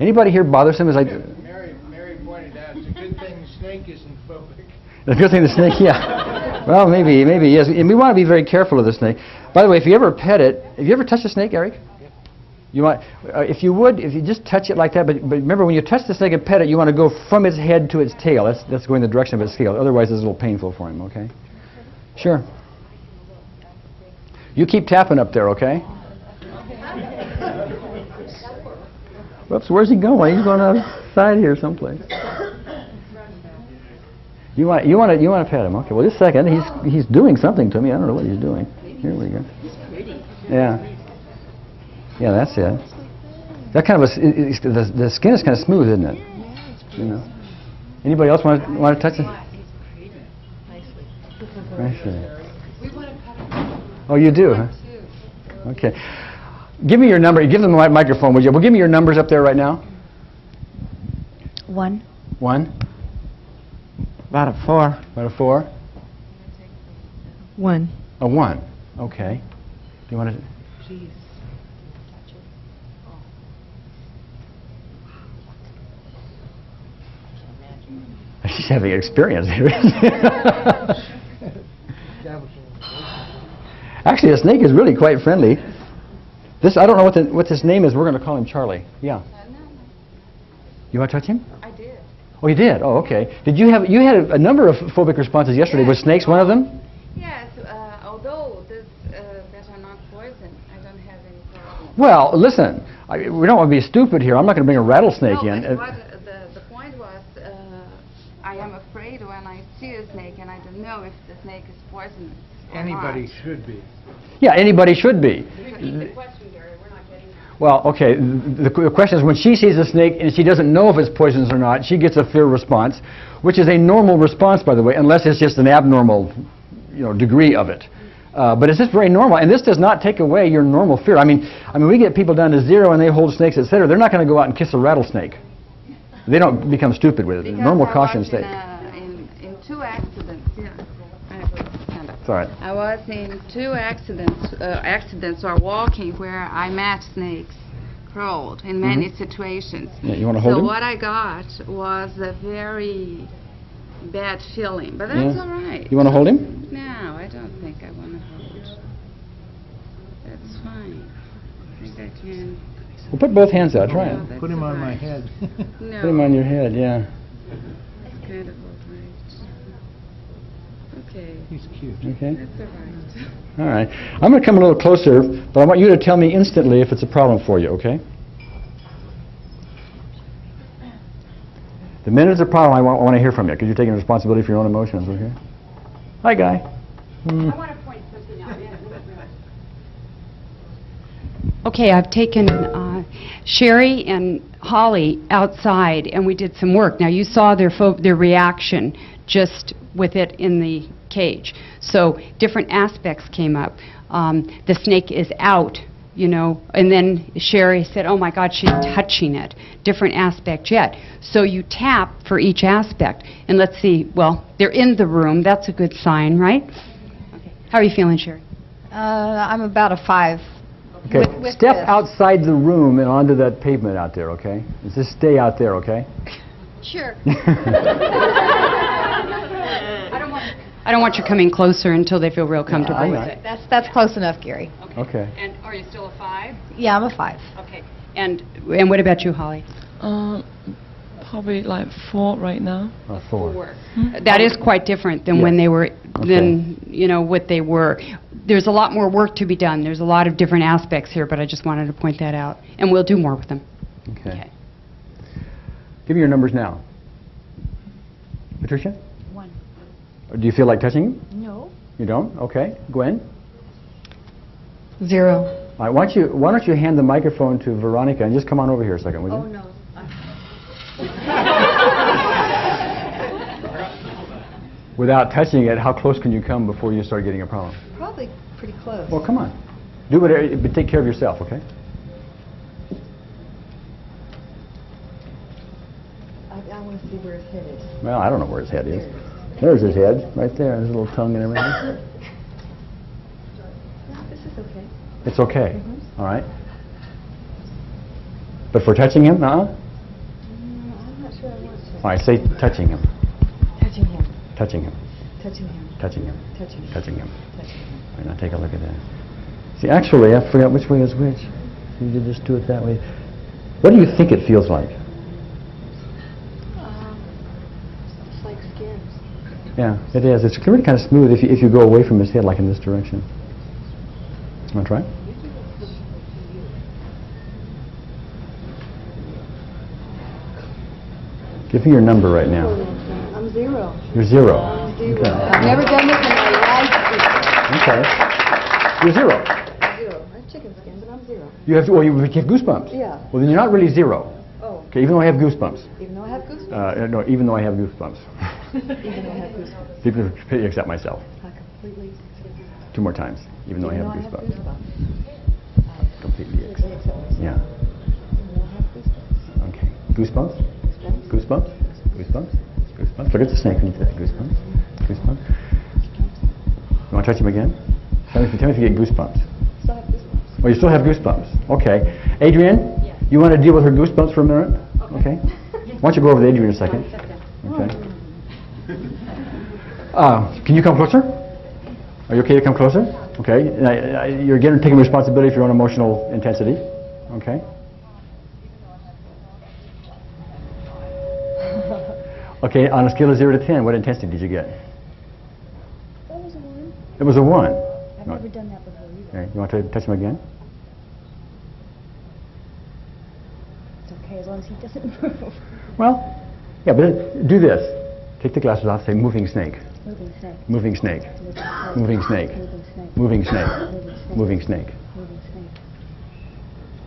Anybody here bothersome? Mary pointed out it's a good thing the snake isn't phobic. The good thing the snake, yeah. Well, maybe he is. And we want to be very careful of the snake. By the way, if you ever pet it, have you ever touched a snake, Eric? Yep. You want, if you just touch it like that, but remember when you touch the snake and pet it, you want to go from its head to its tail. That's going the direction of its tail. Otherwise, it's a little painful for him. Okay. Sure. You keep tapping up there, okay? Whoops, where's he going? He's going outside here someplace. You want to pet him? Okay. Well, just a second. He's doing something to me. I don't know what he's doing. Here we go. Yeah. Yeah, that's it. That kind of the skin is kind of smooth, isn't it? You know. Anybody else want to touch it? I see. Oh, you do, huh? Okay. Give me your number. Give them the microphone, would you? Well, give me your numbers up there right now. 1. 1. About a 4. About a 4. 1. A 1. Okay. Do you want to? Please. She's having experience here. Actually, the snake is really quite friendly. This, I don't know what this name is. We're going to call him Charlie. Yeah. You want to touch him? I did. Oh, you did? Oh, okay. Did you had a number of phobic responses yesterday. Was snakes one of them? Yes, although that are not poison, I don't have any problem. Well, listen, we don't want to be stupid here. I'm not going to bring a rattlesnake in. But the point was, I am afraid when I see a snake and I don't know if the snake is poisonous. Anybody should be. Yeah, anybody should be. Repeat the question, Gary. We're not getting that. Well, okay, the question is when she sees a snake and she doesn't know if it's poisonous or not, she gets a fear response, which is a normal response, by the way, unless it's just an abnormal, degree of it. But it's just very normal, and this does not take away your normal fear. I mean, we get people down to 0 and they hold snakes, etc. They're not going to go out and kiss a rattlesnake. They don't become stupid with it. Because Normal I caution was state. in 2 accidents. Yeah. It's all right. I was in 2 accidents or walking where I met snakes crawled in many situations. Yeah, you want to hold so him? what I got was a very bad feeling, but that's all right. You want to hold him? No, I don't think I want to hold. That's fine. I think I can. Well, put both hands out. Try it. Put him on my head. No. Put him on your head, yeah. That's kind of all right. Okay. He's cute. Okay. That's all right. All right. I'm going to come a little closer, but I want you to tell me instantly if it's a problem for you, okay? The minute it's a problem, I want to hear from you, because you're taking responsibility for your own emotions, okay? Hi, Guy. I want to point something out. Okay, I've taken Sherry and Holly outside, and we did some work. Now, you saw their reaction just with it in the cage. So different aspects came up. The snake is out, and then Sherry said, oh my God, she's touching it. Different aspect yet. So you tap for each aspect. And let's see, well, they're in the room. That's a good sign, right? Okay. How are you feeling, Sherry? I'm about a 5. Okay, With step this. outside the room and onto that pavement out there, okay? Just stay out there, okay? Sure. I don't want you coming closer until they feel real comfortable with it. That's close enough, Gary. Okay. And are you still a 5? Yeah, I'm a 5. Okay. And what about you, Holly? Probably like 4 right now. 4. That is quite different than when they were, what they were. There's a lot more work to be done. There's a lot of different aspects here, but I just wanted to point that out. And we'll do more with them. Okay. Give me your numbers now. Patricia? 1. Do you feel like touching him? No. You don't? Okay. Gwen? 0. All right, why don't you hand the microphone to Veronica and just come on over here a second, will you? Oh, no. Without touching it, how close can you come before you start getting a problem? Probably pretty close. Well, come on. Do whatever, but take care of yourself, okay? I want to see where his head is. Well, I don't know where his head is. There's his head, right there, his little tongue and everything. No, this is okay. It's okay, all right? But for touching him, I'm not sure I want to. All right, say touching him. Touching him. Touching him. Touching him. Touching him. Touching him. Touching him. Touching him. All right, now take a look at that. See, actually, I forgot which way is which. You did just do it that way. What do you think it feels like? It's like skin. Yeah, it is. It's really kind of smooth if you go away from his head, like in this direction. Want to try? Give me your number right now. I'm 0. You're 0. I'm 0. Okay. I've never done this in my life. Okay. You're 0. 0. I have chicken skin, but I'm 0. You have goosebumps. Yeah. Well, then you're not really 0. Oh. Okay, even though I have goosebumps. Even though I have goosebumps. No, even though I have goosebumps. Even though I have goosebumps. People except myself. I completely. 2 more times. Even though I have goosebumps. Completely accept myself. Yeah. Even though I have goosebumps. Okay. Goosebumps. Goosebumps. Goosebumps. Goosebumps. Look at the snake when you say goosebumps. Goosebumps. You want to touch him again? Tell me if you get goosebumps. Still have goosebumps. Oh, you still have goosebumps. Okay. Adrian, you want to deal with her goosebumps for a minute? Okay. Why don't you go over to Adrian a second? Okay. Can you come closer? Are you okay to come closer? Okay. You're again taking responsibility for your own emotional intensity. Okay. Okay, on a scale of 0 to 10, what intensity did you get? That was a 1. It was a 1. I've never done that before either. Okay. You want to touch him again? It's okay as long as he doesn't move. Well, yeah, but do this. Take the glasses off, say moving snake. Moving snake. Moving snake. Moving snake. Moving snake. Moving snake. Moving snake.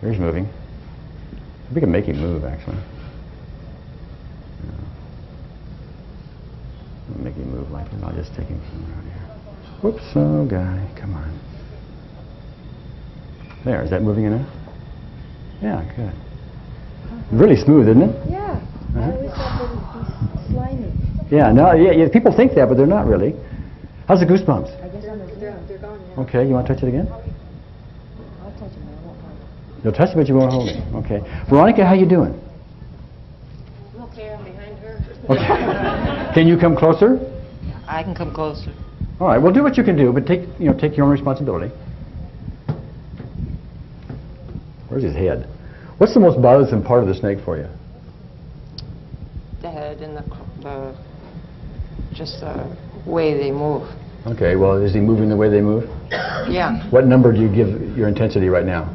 There he's moving. We can make him move, actually. I'll make him move like him. I'll just take him from around here. Whoops, oh guy, come on. There, is that moving enough? Yeah, good. Really smooth, isn't it? Yeah. I always thought that it'd be slimy. Yeah, no, yeah, people think that, but they're not really. How's the goosebumps? I guess they're gone now. Okay, you want to touch it again? I'll touch him, I won't hold him. You'll touch it, but you won't hold it. Okay. Veronica, how you doing? I'm okay, I'm behind her. Okay. Can you come closer? I can come closer. All right. Well, do what you can do, but take your own responsibility. Where's his head? What's the most bothersome part of the snake for you? The head and just the way they move. Okay. Well, is he moving the way they move? Yeah, What number do you give your intensity right now?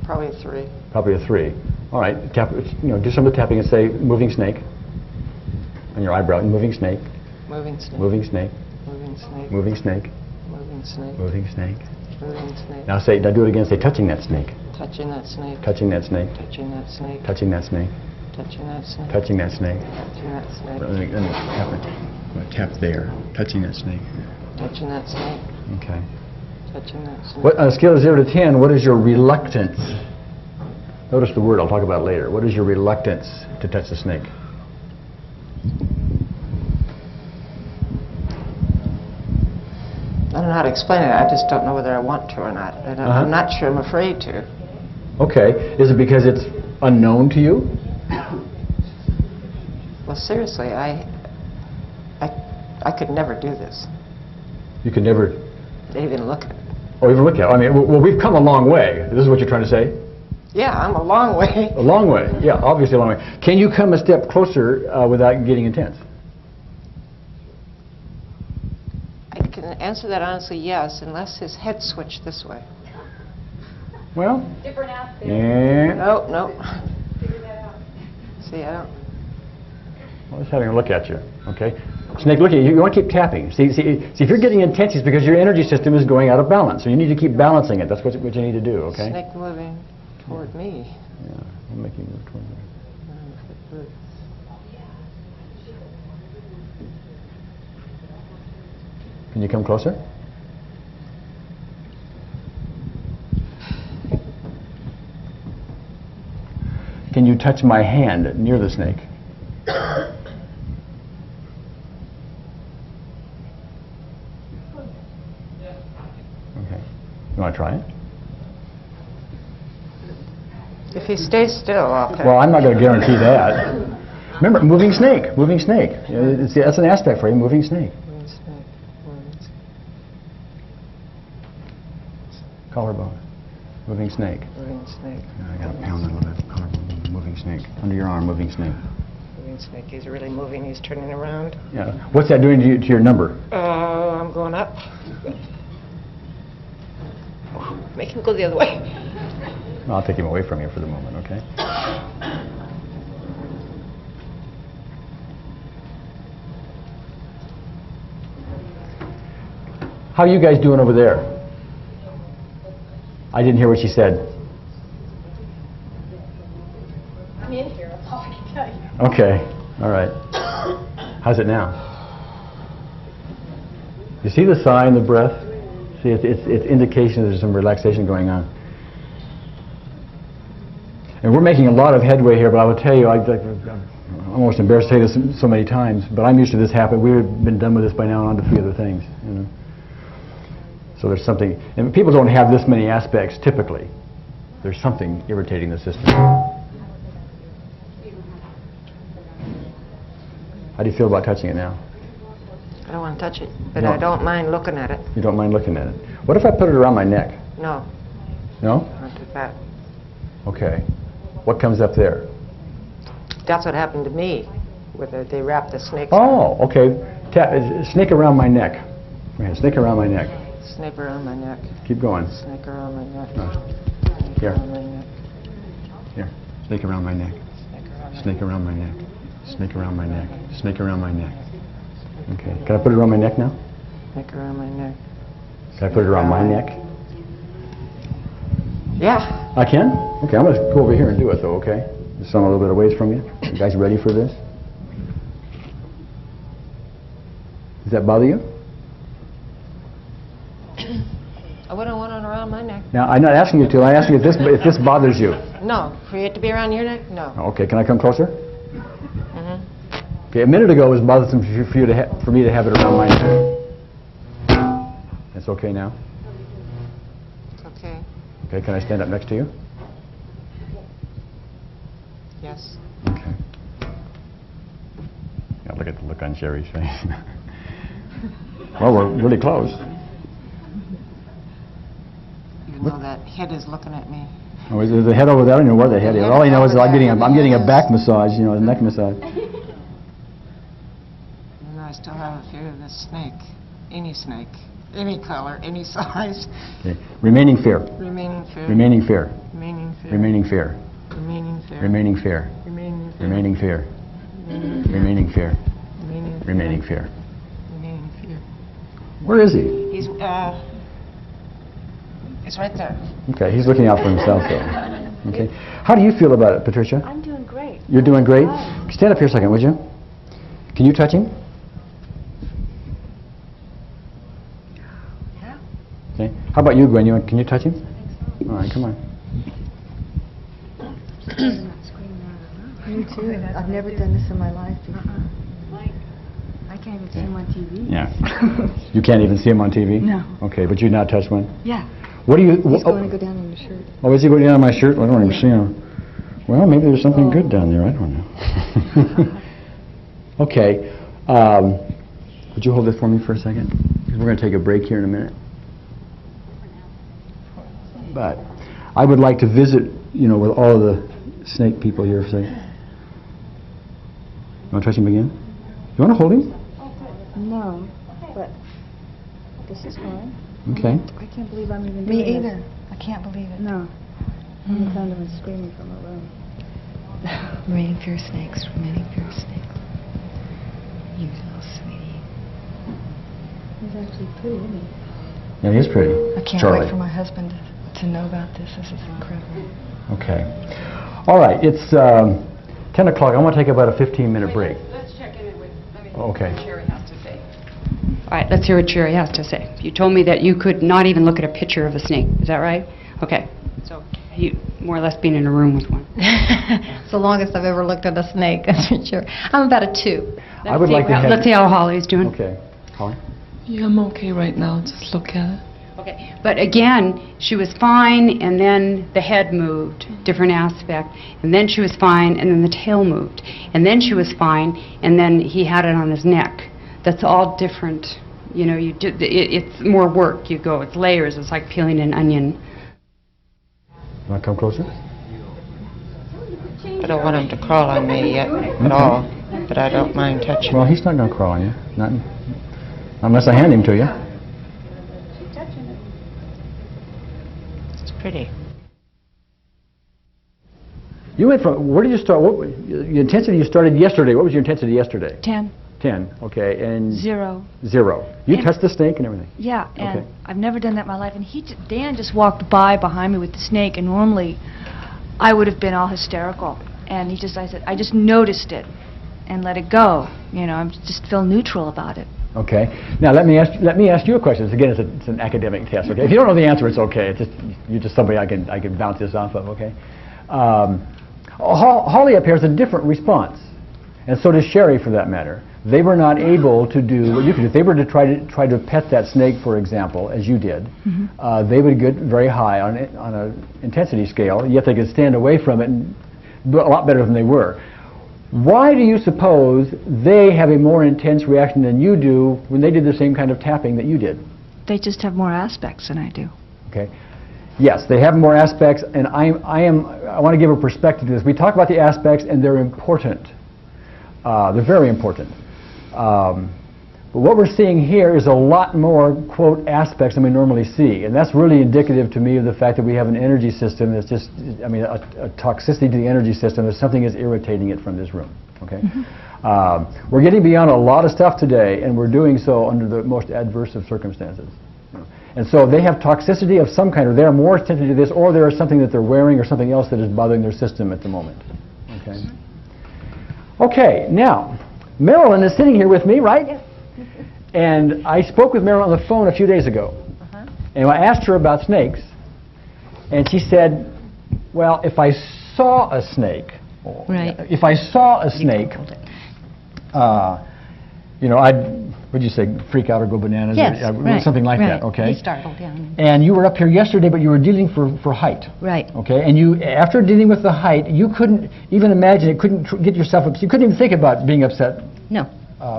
probably a 3. Probably a 3. All right. Tap. Do some of the tapping and say moving snake on your eyebrow. Moving snake. Moving snake. Moving snake. Moving snake. Moving snake. Moving snake. Moving snake. Moving snake. Now do it again. Say touching that snake. Touching that snake. Touching that snake. Touching that snake. Touching that snake. Touching that snake. Touching that snake. Touching that snake. Let me tap it. I'm gonna tap there. Touching that snake. Touching that snake. Okay. Touching that snake. What, on a scale of 0 to 10, what is your reluctance? Notice the word. I'll talk about it later. What is your reluctance to touch the snake? I don't know how to explain it. I just don't know whether I want to or not. I'm not sure. I'm afraid to. Okay. Is it because it's unknown to you? Well, seriously, I could never do this. You could never. Even look at it. Or even look at it. I mean, well, we've come a long way. This is what you're trying to say? Yeah, I'm a long way. A long way. Yeah, obviously a long way. Can you come a step closer without getting intense? I can answer that honestly, yes, unless his head switched this way. Well. Different aspect. Yeah. No. See, I don't. Well, just having a look at you. Okay. Snake, look at you. You want to keep tapping. See, if you're getting intense, it's because your energy system is going out of balance. So you need to keep balancing it. That's what you need to do. Okay. Snake moving toward me. Yeah, I'll make you move toward me. Can you come closer? Can you touch my hand near the snake? Okay. You want to try it? If he stays still, I'll touch. Well, I'm not going to guarantee that. Remember, moving snake, moving snake. That's an aspect for you, moving snake. Moving snake. Collarbone, moving snake. Moving snake. I got to pound a little bit. Collarbone, moving snake. Under your arm, moving snake. Moving snake. He's really moving. He's turning around. Yeah. What's that doing to your number? I'm going up. Make him go the other way. I'll take him away from you for the moment, okay? How are you guys doing over there? I didn't hear what she said. I'm in here, that's all I can tell you. Okay, all right. How's it now? You see the sigh and the breath? See, it's indication there's some relaxation going on. And we're making a lot of headway here, but I will tell you, I'm almost embarrassed to say this so many times, but I'm used to this happening. We've been done with this by now, on to a few other things. You know? So there's something, and people don't have this many aspects typically. There's something irritating the system. How do you feel about touching it now? don't want to touch it, but No. I don't mind looking at it. You don't mind looking at it. What if I put it around my neck? No, No? not too bad. Okay. What comes up there? That's what happened to me, where they wrapped the snakes. Oh, okay. Snake around my neck. Go ahead, snake around my neck. Snake around my neck. Keep going. Snake around my neck. No. Snake Here. around my neck. Here. Snake around my neck. Snake around my neck. Snake around my neck. Snake around my neck. Okay. Can I put it around my neck now? Snake around my neck. Can I put it around my neck? Yeah. I can? Okay, I'm going to go over here and do it though, okay? Just I'm a little bit of ways from you. You guys ready for this? Does that bother you? I wouldn't want it around my neck. Now, I'm not asking you to. I'm asking you if this bothers you. No. For it to be around your neck? No. Okay, can I come closer? Mm-hmm. Okay, a minute ago it was bothersome for me to have it around my neck. That's okay now? It's okay. Okay, can I stand up next to you? Yes. Okay. Yeah, look at the look on Sherry's face. Well, we're really close. Even though that head is looking at me. Oh, is the head over there? I don't know where the head is. All I know is that I'm getting a back massage, you know, a neck massage. And I still have a fear of this snake. Any snake. Any color, any size. Okay. Remaining fear. Remaining fear. Remaining fear. Remaining fear. Remaining fear. Remaining fear. Remaining fear. Remaining fear. Remaining fear. Remaining fear. Remaining fear. Remaining fear. Where is he? It's right there. Okay, he's looking out for himself though. Okay. How do you feel about it, Patricia? I'm doing great. You're doing great? Stand up here a second, would you? Can you touch him? Yeah. Okay. How about you, Gwen? Can you touch him? All right, come on. Me too. I've never done this in my life before. I can't even see him on TV. Yeah. You can't even see him on TV? No. Okay, but you not touch one? Yeah. What do you... He's going to go down on your shirt. Oh, is he going down on my shirt? I don't even see him. Well, maybe there's something good down there. I don't know. Okay. Would you hold this for me for a second? We're going to take a break here in a minute. But I would like to visit, you know, with all of the snake people here. Say, you want to touch him again? You want to hold him? No, but this is fine. Okay. I can't believe I'm even Me doing either. this. I can't believe it. No. I'm kind of screaming from a room. Remaining fear snakes. Remaining fear snakes. You little sweetie. He's actually pretty, isn't he? Yeah, he's pretty. I can't Charlie. wait for my husband to know about this. This is incredible. Okay. All right. It's 10 o'clock. I want to take about a 15-minute break. Let's check in with, Okay. Sherry has to say. All right, let's hear what Sherry has to say. You told me that you could not even look at a picture of a snake. Is that right? Okay. So you more or less being in a room with one. It's the longest I've ever looked at a snake, that's for sure. I'm about a 2. I would like to have... Let's see how Holly's doing. Okay. Holly? Yeah, I'm okay right now. Just look at it. Okay. But again, she was fine, and then the head moved, different aspect, and then she was fine, and then the tail moved, and then she was fine, and then he had it on his neck. That's all different. You know, it's more work. You go, it's layers. It's like peeling an onion. Want to come closer? I don't want him to crawl on me yet at all, but I don't mind touching. Well, he's not going to crawl on you. Not unless I hand him to you. It's pretty. You went from... Where did you start? What your intensity you started yesterday? What was your intensity yesterday? 10. 10. Okay. And... 0. 0. You touched the snake and everything? Yeah, and Okay. I've never done that in my life. And Dan just walked by behind me with the snake, and normally I would have been all hysterical. And I just noticed it and let it go. You know, I just feel neutral about it. Okay. Now let me ask you a question. Again, it's an academic test. Okay. If you don't know the answer, it's okay. It's just you're just somebody I can bounce this off of. Okay. Holly up here has a different response, and so does Sherry, for that matter. They were not able to do what you could do. If they were to try to pet that snake, for example, as you did, they would get very high on an intensity scale. Yet they could stand away from it and do a lot better than they were. Why do you suppose they have a more intense reaction than you do when they did the same kind of tapping that you did? They just have more aspects than I do. Okay. Yes, they have more aspects, and I want to give a perspective to this. We talk about the aspects, and they're important. They're very important. But what we're seeing here is a lot more, quote, aspects than we normally see. And that's really indicative to me of the fact that we have an energy system that's just, I mean, a toxicity to the energy system. There's something is irritating it from this room, okay? We're getting beyond a lot of stuff today, and we're doing so under the most adverse of circumstances. And so they have toxicity of some kind, or they're more sensitive to this, or there is something that they're wearing or something else that is bothering their system at the moment, okay? Okay, now, Marilyn is sitting here with me, right? Yes. And I spoke with Marilyn on the phone a few days ago. And I asked her about snakes. And she said, well, if I saw a snake, if I saw a snake, you know, would you say, freak out or go bananas? Yes, or something like that, okay? Be startled, yeah. And you were up here yesterday, but you were dealing for height. Right. Okay, and you, after dealing with the height, you couldn't even imagine it, couldn't get yourself upset. You couldn't even think about being upset. No.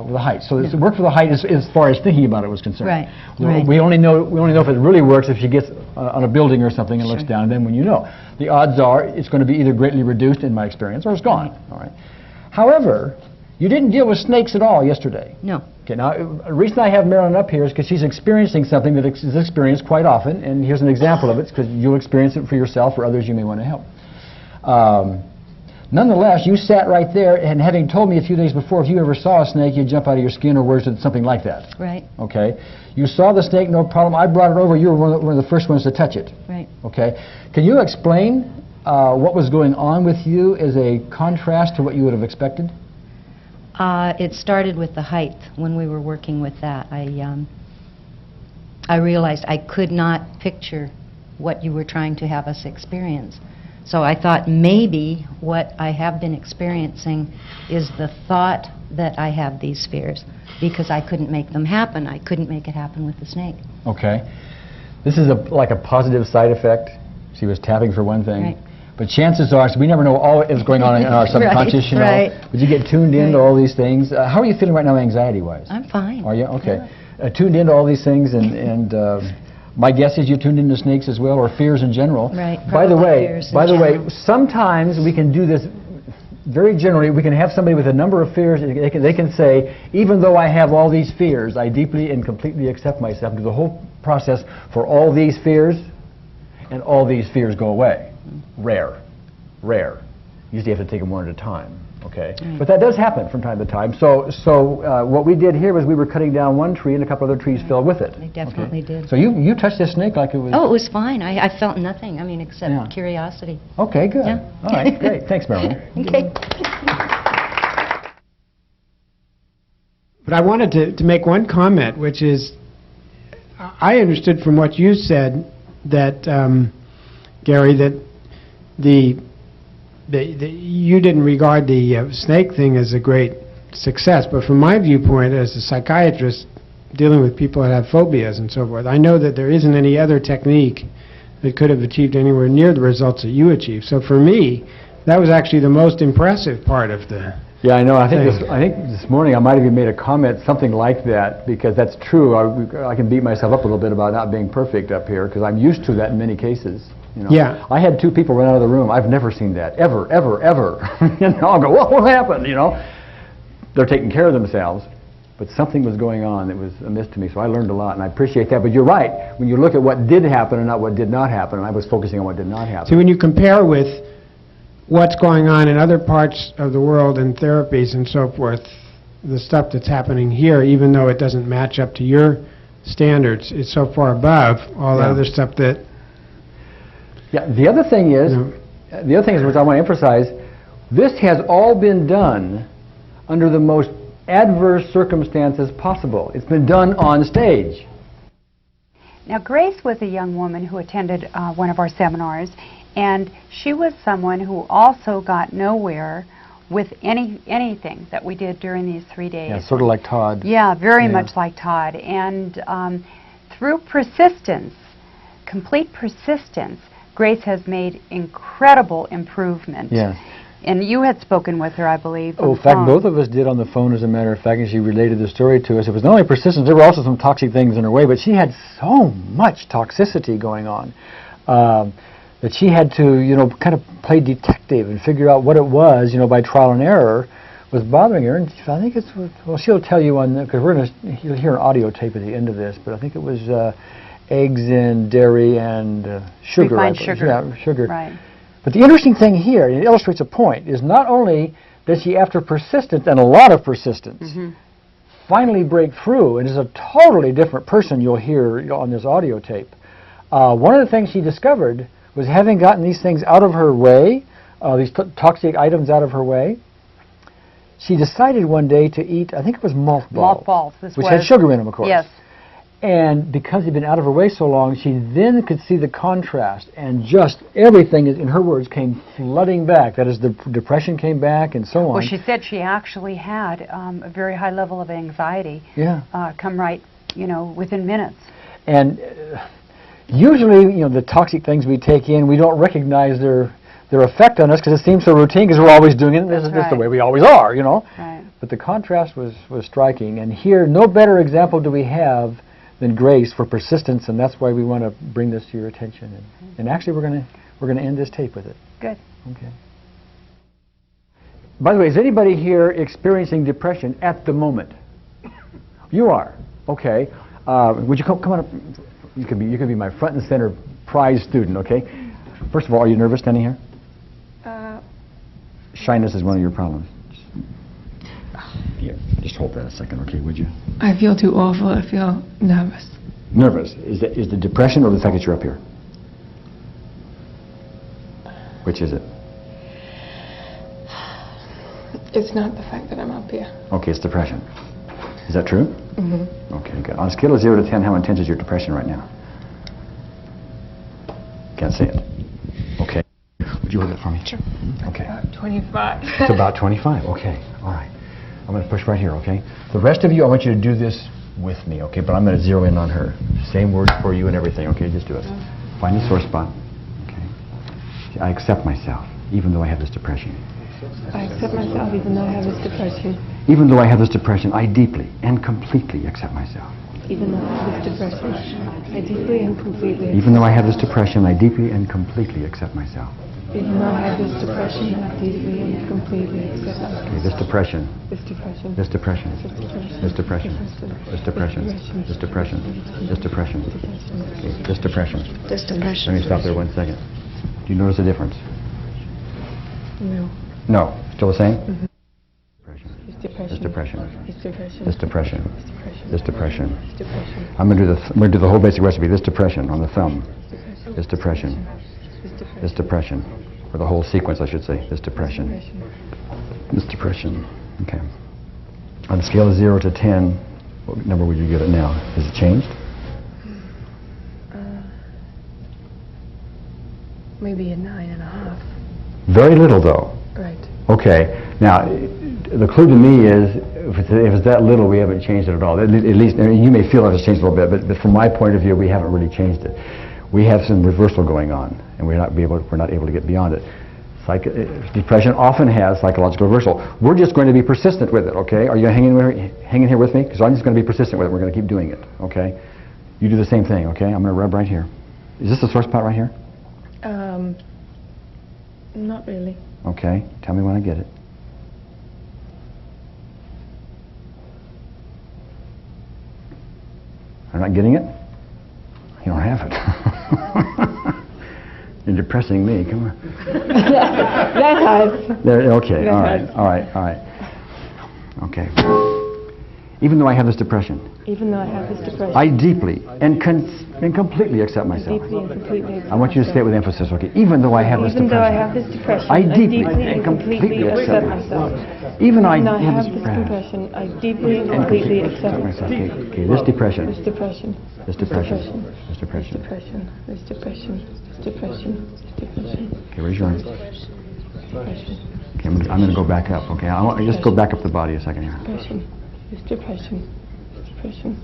With the height. So it worked for the height as far as thinking about it was concerned. Right. We only know if it really works if she gets on a building or something and looks down, and then when you know. The odds are it's going to be either greatly reduced in my experience or it's gone. All right. However, you didn't deal with snakes at all yesterday. No. Okay, now the reason I have Marilyn up here is because she's experiencing something that is experienced quite often, and here's an example of it, because you'll experience it for yourself or others you may want to help. Nonetheless, you sat right there, and having told me a few days before, if you ever saw a snake, you'd jump out of your skin or words, something like that. Right. Okay. You saw the snake, no problem. I brought it over. You were one of the first ones to touch it. Right. Okay. Can you explain what was going on with you as a contrast to what you would have expected? It started with the height. When we were working with that, I realized I could not picture what you were trying to have us experience. So I thought maybe what I have been experiencing is the thought that I have these fears, because I couldn't make them happen. I couldn't make it happen with the snake. Okay. This is like a positive side effect. She was tapping for one thing. Right. But chances are, so we never know what is going on in our subconscious, you know. Right. But you get tuned into all these things. How are you feeling right now anxiety-wise? I'm fine. Are you? Okay. Tuned into all these things, and my guess is you tuned into snakes as well, or fears in general. Right. By the way, sometimes we can do this very generally. We can have somebody with a number of fears. They can say, even though I have all these fears, I deeply and completely accept myself. Do the whole process for all these fears, and all these fears go away. Rare. Usually you have to take them one at a time. Okay, but that does happen from time to time. So what we did here was we were cutting down one tree and a couple other trees fell with it. They definitely did. So you touched this snake like it was... Oh, it was fine. I felt nothing. I mean, except curiosity. Okay, good. Yeah. All right, great. Thanks, Marilyn. Okay. But I wanted to make one comment, which is, I understood from what you said that, Gary, that you didn't regard the snake thing as a great success, but from my viewpoint as a psychiatrist dealing with people that have phobias and so forth, I know that there isn't any other technique that could have achieved anywhere near the results that you achieved. So for me, that was actually the most impressive part of the... Yeah, I know. I think this morning I might have even made a comment, something like that, because that's true. I can beat myself up a little bit about not being perfect up here, because I'm used to that in many cases. You know? Yeah. I had 2 people run out of the room. I've never seen that, ever. And I'll go, what happened, you know? They're taking care of themselves, but something was going on that was amiss to me, so I learned a lot, and I appreciate that. But you're right. When you look at what did happen and not what did not happen, and I was focusing on what did not happen. See, when you compare with what's going on in other parts of the world and therapies and so forth, the stuff that's happening here, even though it doesn't match up to your standards, it's so far above all the other stuff that... Yeah, the other thing is, which I want to emphasize, this has all been done under the most adverse circumstances possible. It's been done on stage. Now, Grace was a young woman who attended one of our seminars, and she was someone who also got nowhere with anything that we did during these 3 days. Yeah, sort of like Todd. Yeah, very much like Todd. And through persistence, complete persistence, Grace has made incredible improvement. Yes. And you had spoken with her, I believe. Oh, in fact, both of us did on the phone, as a matter of fact, and she related the story to us. It was not only persistence, there were also some toxic things in her way, but she had so much toxicity going on that she had to, you know, kind of play detective and figure out what it was, you know, by trial and error was bothering her. And I think it's, well, she'll tell you on, because you'll hear an audio tape at the end of this, but I think it was eggs and dairy and sugar. Refined sugar. Yeah, sugar. Right. But the interesting thing here, and it illustrates a point, is not only does she, after persistence and a lot of persistence, finally break through and is a totally different person you'll hear on this audio tape. One of the things she discovered was, having gotten these things out of her way, these toxic items out of her way, she decided one day to eat, I think it was malt balls. Malt balls. Which had sugar in them, of course. Yes. And because he'd been out of her way so long, she then could see the contrast, and just everything, in her words, came flooding back. That is, the depression came back and so on. Well, she said she actually had a very high level of anxiety come right, you know, within minutes. And usually, you know, the toxic things we take in, we don't recognize their effect on us because it seems so routine, because we're always doing it. This is just the way we always are, you know. Right. But the contrast was striking. And here, no better example do we have than Grace for persistence, and that's why we want to bring this to your attention. And actually, we're going to end this tape with it. Good. Okay. By the way, is anybody here experiencing depression at the moment? You are. Okay. Would you come on up? You could be my front and center prize student. Okay. First of all, are you nervous standing here? Shyness is one of your problems. Here, just hold that a second, okay, would you? I feel too awful. I feel nervous. Nervous. Is the depression or the fact that you're up here? Which is it? It's not the fact that I'm up here. Okay, it's depression. Is that true? Mm-hmm. Okay, good. On a scale of 0 to 10, how intense is your depression right now? Can't say it. Okay. Would you hold it for me? Sure. Okay. About 25. It's about 25. Okay. All right. I'm going to push right here, okay? The rest of you, I want you to do this with me, okay? But I'm going to zero in on her. Same words for you and everything, okay? Just do it. Find the sore spot, okay? I accept myself, even though I have this depression. I accept myself even though I have this depression. Even though I have this depression, I deeply and completely accept myself. Even though I have this depression, I deeply and completely Even though I have this depression, I deeply and completely accept myself. Even though I have this depression, I deeply and completely accept myself. Okay, this depression. This depression. This depression. This depression. This depression. This depression. This depression. Okay, this depression. This depression. Let me stop there 1 second. Do you notice a difference? No. No. Still the same? Mm-hmm. This depression. This depression. This depression. This depression. This depression. I'm going to do the whole basic recipe. This depression on the thumb. This depression. This depression. Or the whole sequence, I should say. This depression. This depression. Okay. On a scale of 0 to 10, what number would you give it now? Has it changed? Maybe a 9.5. Very little, though. Right. Okay. Now, the clue to me is, if it's that little, we haven't changed it at all. At least, I mean, you may feel like it's changed a little bit, but from my point of view, we haven't really changed it. We have some reversal going on, and we're not able to get beyond it. Depression often has psychological reversal. We're just going to be persistent with it, okay? Are you hanging here with me? Because I'm just going to be persistent with it. We're going to keep doing it, okay? You do the same thing, okay? I'm going to rub right here. Is this the sore spot right here? Not really. Okay. Tell me when I get it. I'm not getting it? You don't have it. You're depressing me. Come on. That has. There, okay. All right. All right. All right. Okay. Even though I have this depression, Even though I have this depression, I deeply and completely accept myself. deeply and completely accept I want you to say it with emphasis, okay? Even though I have this Even depression, though I have this depression, I deeply and completely accept myself. Even though I have this depression, I deeply and completely accept myself. Okay, this depression. This depression. This depression. This depression. This depression. This depression. This depression. Okay, raise your arms. Depression. Okay, I'm going to go back up, okay? I want just go back up the body a second here. Depression. This depression. This depression.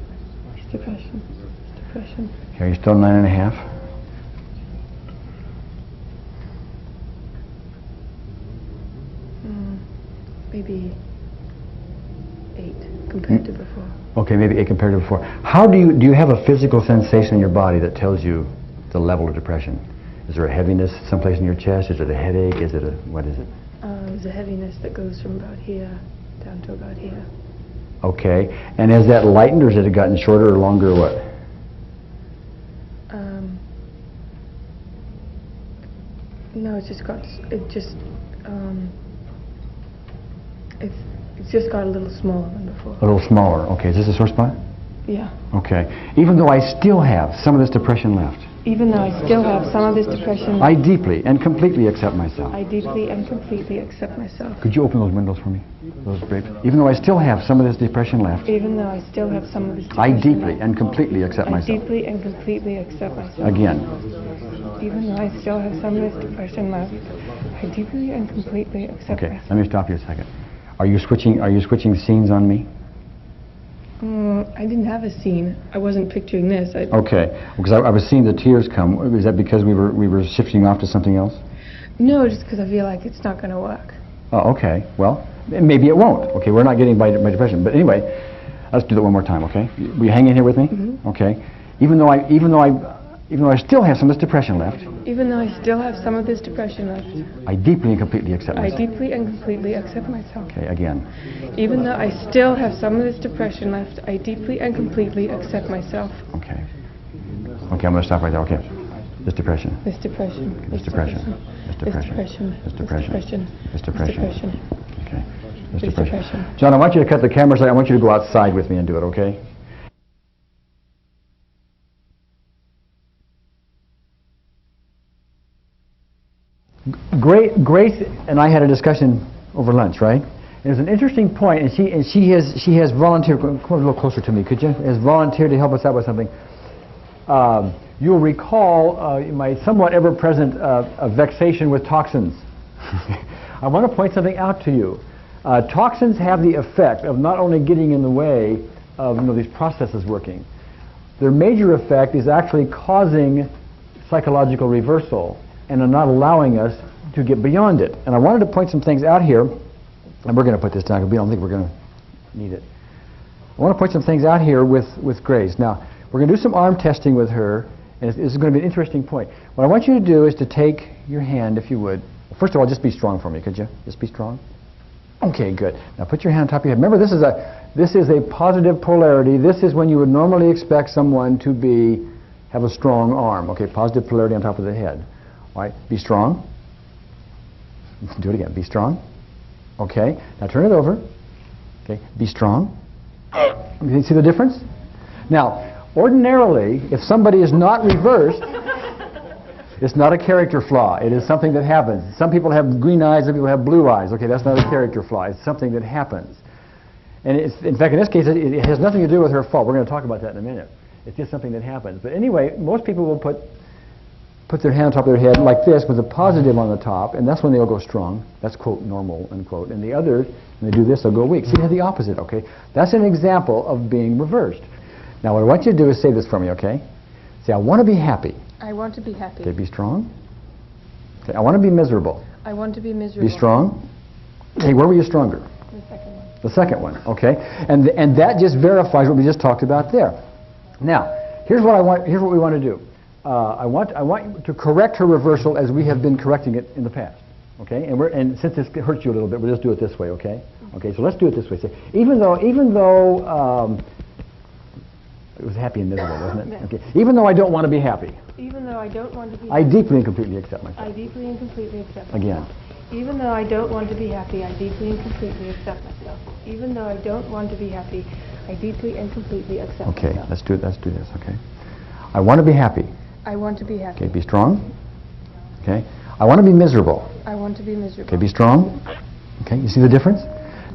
This depression. This depression. Okay, are you still 9.5? maybe 8 compared to before. Okay, maybe 8 compared to before. How do you have a physical sensation in your body that tells you the level of depression? Is there a heaviness someplace in your chest? Is it a headache? Is it a, what is it? There's a heaviness that goes from about here down to about here. Okay, and has that lightened, or has it gotten shorter or longer, or what? No, it's just got a little smaller than before. A little smaller. Okay, is this a sore spot? Yeah. Okay. Even though I still have some of this depression left, Even though I still have some of this depression, I deeply and completely accept myself. I deeply and completely accept myself. Could you open those windows for me? Those drapes? Even though I still have some of this depression left, Even though I still have some of this I depression deeply left, and completely accept I myself. deeply and completely accept myself. Again. Even though I still have some of this depression left, I deeply and completely accept Okay, myself. let me stop you a second. Are you switching scenes on me? I didn't have a scene. I wasn't picturing this. Okay, because I was seeing the tears come. Is that because we were shifting off to something else? No, just because I feel like it's not going to work. Oh, okay. Well, maybe it won't. Okay, we're not getting by depression. But anyway, let's do that one more time. Okay, will you hang in here with me? Mm-hmm. Okay. Even though I still have some of this depression left, Even though I still have some of this depression left, I deeply and completely accept I myself. deeply and completely accept myself. Okay, again. Even though I still have some of this depression left, I deeply and completely accept myself. Okay. Okay, I'm going to stop right there. Okay. This depression. This depression. Okay, this depression. This depression. This depression. This depression. Okay. This depression. John, I want you to cut the camera so I want you to go outside with me and do it, okay? Grace and I had a discussion over lunch, right? It was an interesting point, and she has volunteered. Come a little closer to me, could you? Has volunteered to help us out with something. You'll recall my somewhat ever-present vexation with toxins. I want to point something out to you. Toxins have the effect of not only getting in the way of these processes working. Their major effect is actually causing psychological reversal and are not allowing us to get beyond it. And I wanted to point some things out here, and we're going to put this down because we don't think we're going to need it. I want to point some things out here with Grace. Now, we're going to do some arm testing with her, and this is going to be an interesting point. What I want you to do is to take your hand, if you would. First of all, just be strong for me, could you? Just be strong. Okay, good. Now put your hand on top of your head. Remember, this is a positive polarity. This is when you would normally expect someone to have a strong arm. Okay, positive polarity on top of the head. All right, be strong. Do it again. Be strong. Okay, now turn it over. Okay, be strong. You see the difference? Now, ordinarily, if somebody is not reversed, it's not a character flaw. It is something that happens. Some people have green eyes, some people have blue eyes. Okay, that's not a character flaw. It's something that happens. And in fact, in this case, it has nothing to do with her fault. We're going to talk about that in a minute. It's just something that happens. But anyway, most people will put their hand on top of their head like this with a positive on the top, and that's when they'll go strong. That's, quote, normal, unquote. And the others, when they do this, they'll go weak. See, they have the opposite, okay? That's an example of being reversed. Now, what I want you to do is say this for me, okay? Say, I want to be happy. I want to be happy. Okay, be strong. Okay, I want to be miserable. I want to be miserable. Be strong. Okay, where were you stronger? The second one. The second one, okay? And that just verifies what we just talked about there. Now, here's what we want to do. I want to correct her reversal as we have been correcting it in the past, okay? And since this hurts you a little bit, we'll just do it this way, okay? Okay, so let's do it this way. So even though it was happy and miserable, wasn't it? Okay. Even though I don't want to be happy, Even though I don't want to be I happy, deeply and completely accept myself. I deeply and completely accept myself. Again. Even though I don't want to be happy, I deeply and completely accept myself. Even though I don't want to be happy, I deeply and completely accept Okay, myself. let's do this, okay? I want to be happy. I want to be happy. Okay, be strong. Okay. I want to be miserable. I want to be miserable. Okay, be strong. Okay, you see the difference?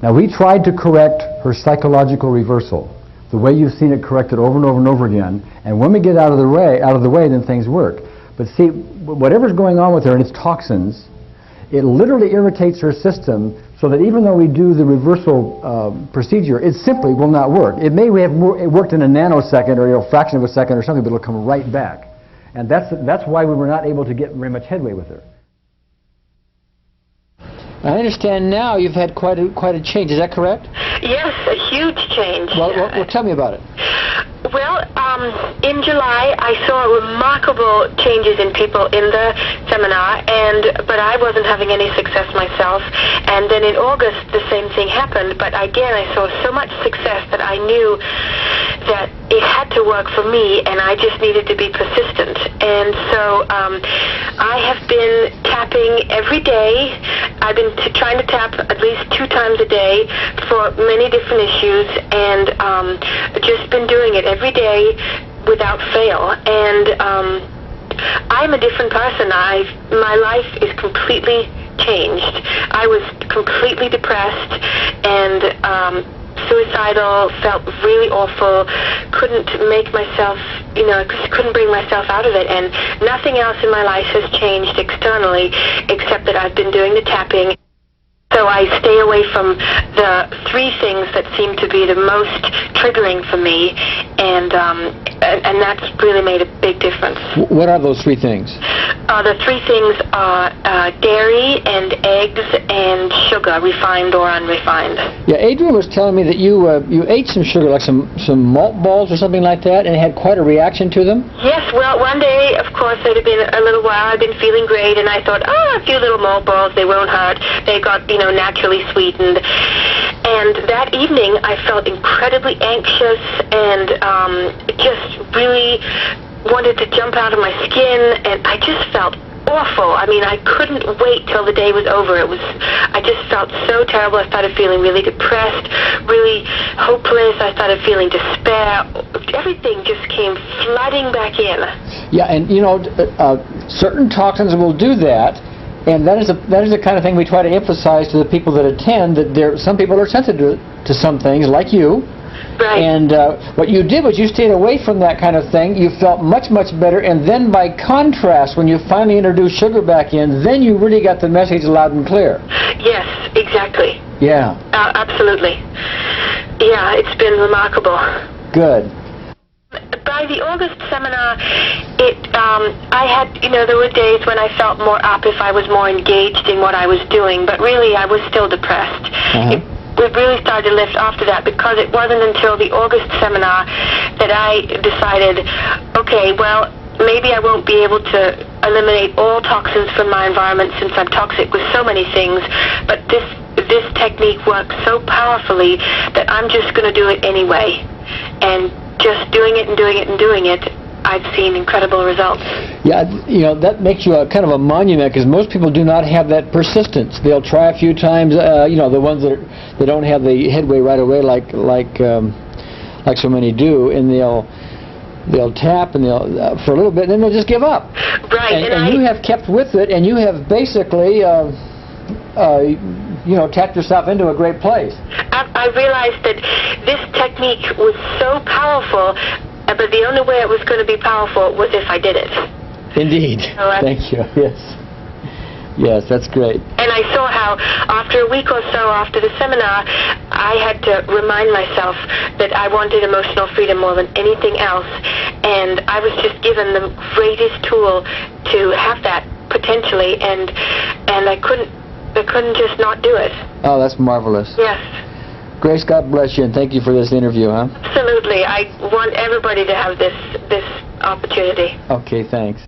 Now, we tried to correct her psychological reversal, the way you've seen it corrected over and over and over again, and when we get out of the way, then things work. But see, whatever's going on with her, and it's toxins, it literally irritates her system so that even though we do the reversal procedure, it simply will not work. It may have worked in a nanosecond or a fraction of a second or something, but it'll come right back. And that's why we were not able to get very much headway with her. I understand now you've had quite a change. Is that correct? Yes, a huge change. Well, tell me about it. Well, in July, I saw remarkable changes in people in the seminar, but I wasn't having any success myself. And then in August, the same thing happened. But again, I saw so much success that I knew that it had to work for me, and I just needed to be persistent. And so I have been tapping every day. I've been trying to tap at least 2 times a day for many different issues, and just been doing it every day without fail. And I'm a different person. My life is completely changed. I was completely depressed and suicidal, felt really awful, couldn't make myself, just couldn't bring myself out of it, and nothing else in my life has changed externally except that I've been doing the tapping. So I stay away from the 3 things that seem to be the most triggering for me, and that's really made a big difference. What are those 3 things? The 3 things are dairy and eggs and sugar, refined or unrefined. Yeah, Adrian was telling me that you ate some sugar, like some malt balls or something like that, and had quite a reaction to them? Yes, well, one day, of course, it had been a little while, I'd been feeling great, and I thought, a few little malt balls, they won't hurt. They got, naturally sweetened. And that evening, I felt incredibly anxious and just really wanted to jump out of my skin, and I just felt awful. I mean, I couldn't wait till the day was over. I just felt so terrible. I started feeling really depressed, really hopeless. I started feeling despair. Everything just came flooding back in. Yeah, and certain toxins will do that. And that is the kind of thing we try to emphasize to the people that attend, that some people are sensitive to some things, like you. Right. And what you did was you stayed away from that kind of thing. You felt much, much better. And then by contrast, when you finally introduced sugar back in, then you really got the message loud and clear. Yes, exactly. Yeah. Absolutely. Yeah, it's been remarkable. Good. By the August seminar, I had, there were days when I felt more up if I was more engaged in what I was doing, but really I was still depressed. Uh-huh. It really started to lift after that, because it wasn't until the August seminar that I decided, okay, well, maybe I won't be able to eliminate all toxins from my environment since I'm toxic with so many things, but this technique works so powerfully that I'm just going to do it anyway. And just doing it and doing it and doing it, I've seen incredible results. Yeah, that makes you a kind of a monument, because most people do not have that persistence. They'll try a few times, the ones that don't have the headway right away, like so many do, and they'll tap and they'll for a little bit, and then they'll just give up. Right. And you have kept with it, and you have basically tapped yourself into a great place. I realized that this technique was so powerful, but the only way it was going to be powerful was if I did it. Indeed. So thank you. Yes, that's great. And I saw how after a week or so after the seminar, I had to remind myself that I wanted emotional freedom more than anything else, and I was just given the greatest tool to have that potentially, and I couldn't just not do it. Oh, that's marvelous. Yes. Grace, God bless you, and thank you for this interview, huh? Absolutely. I want everybody to have this opportunity. Okay, thanks.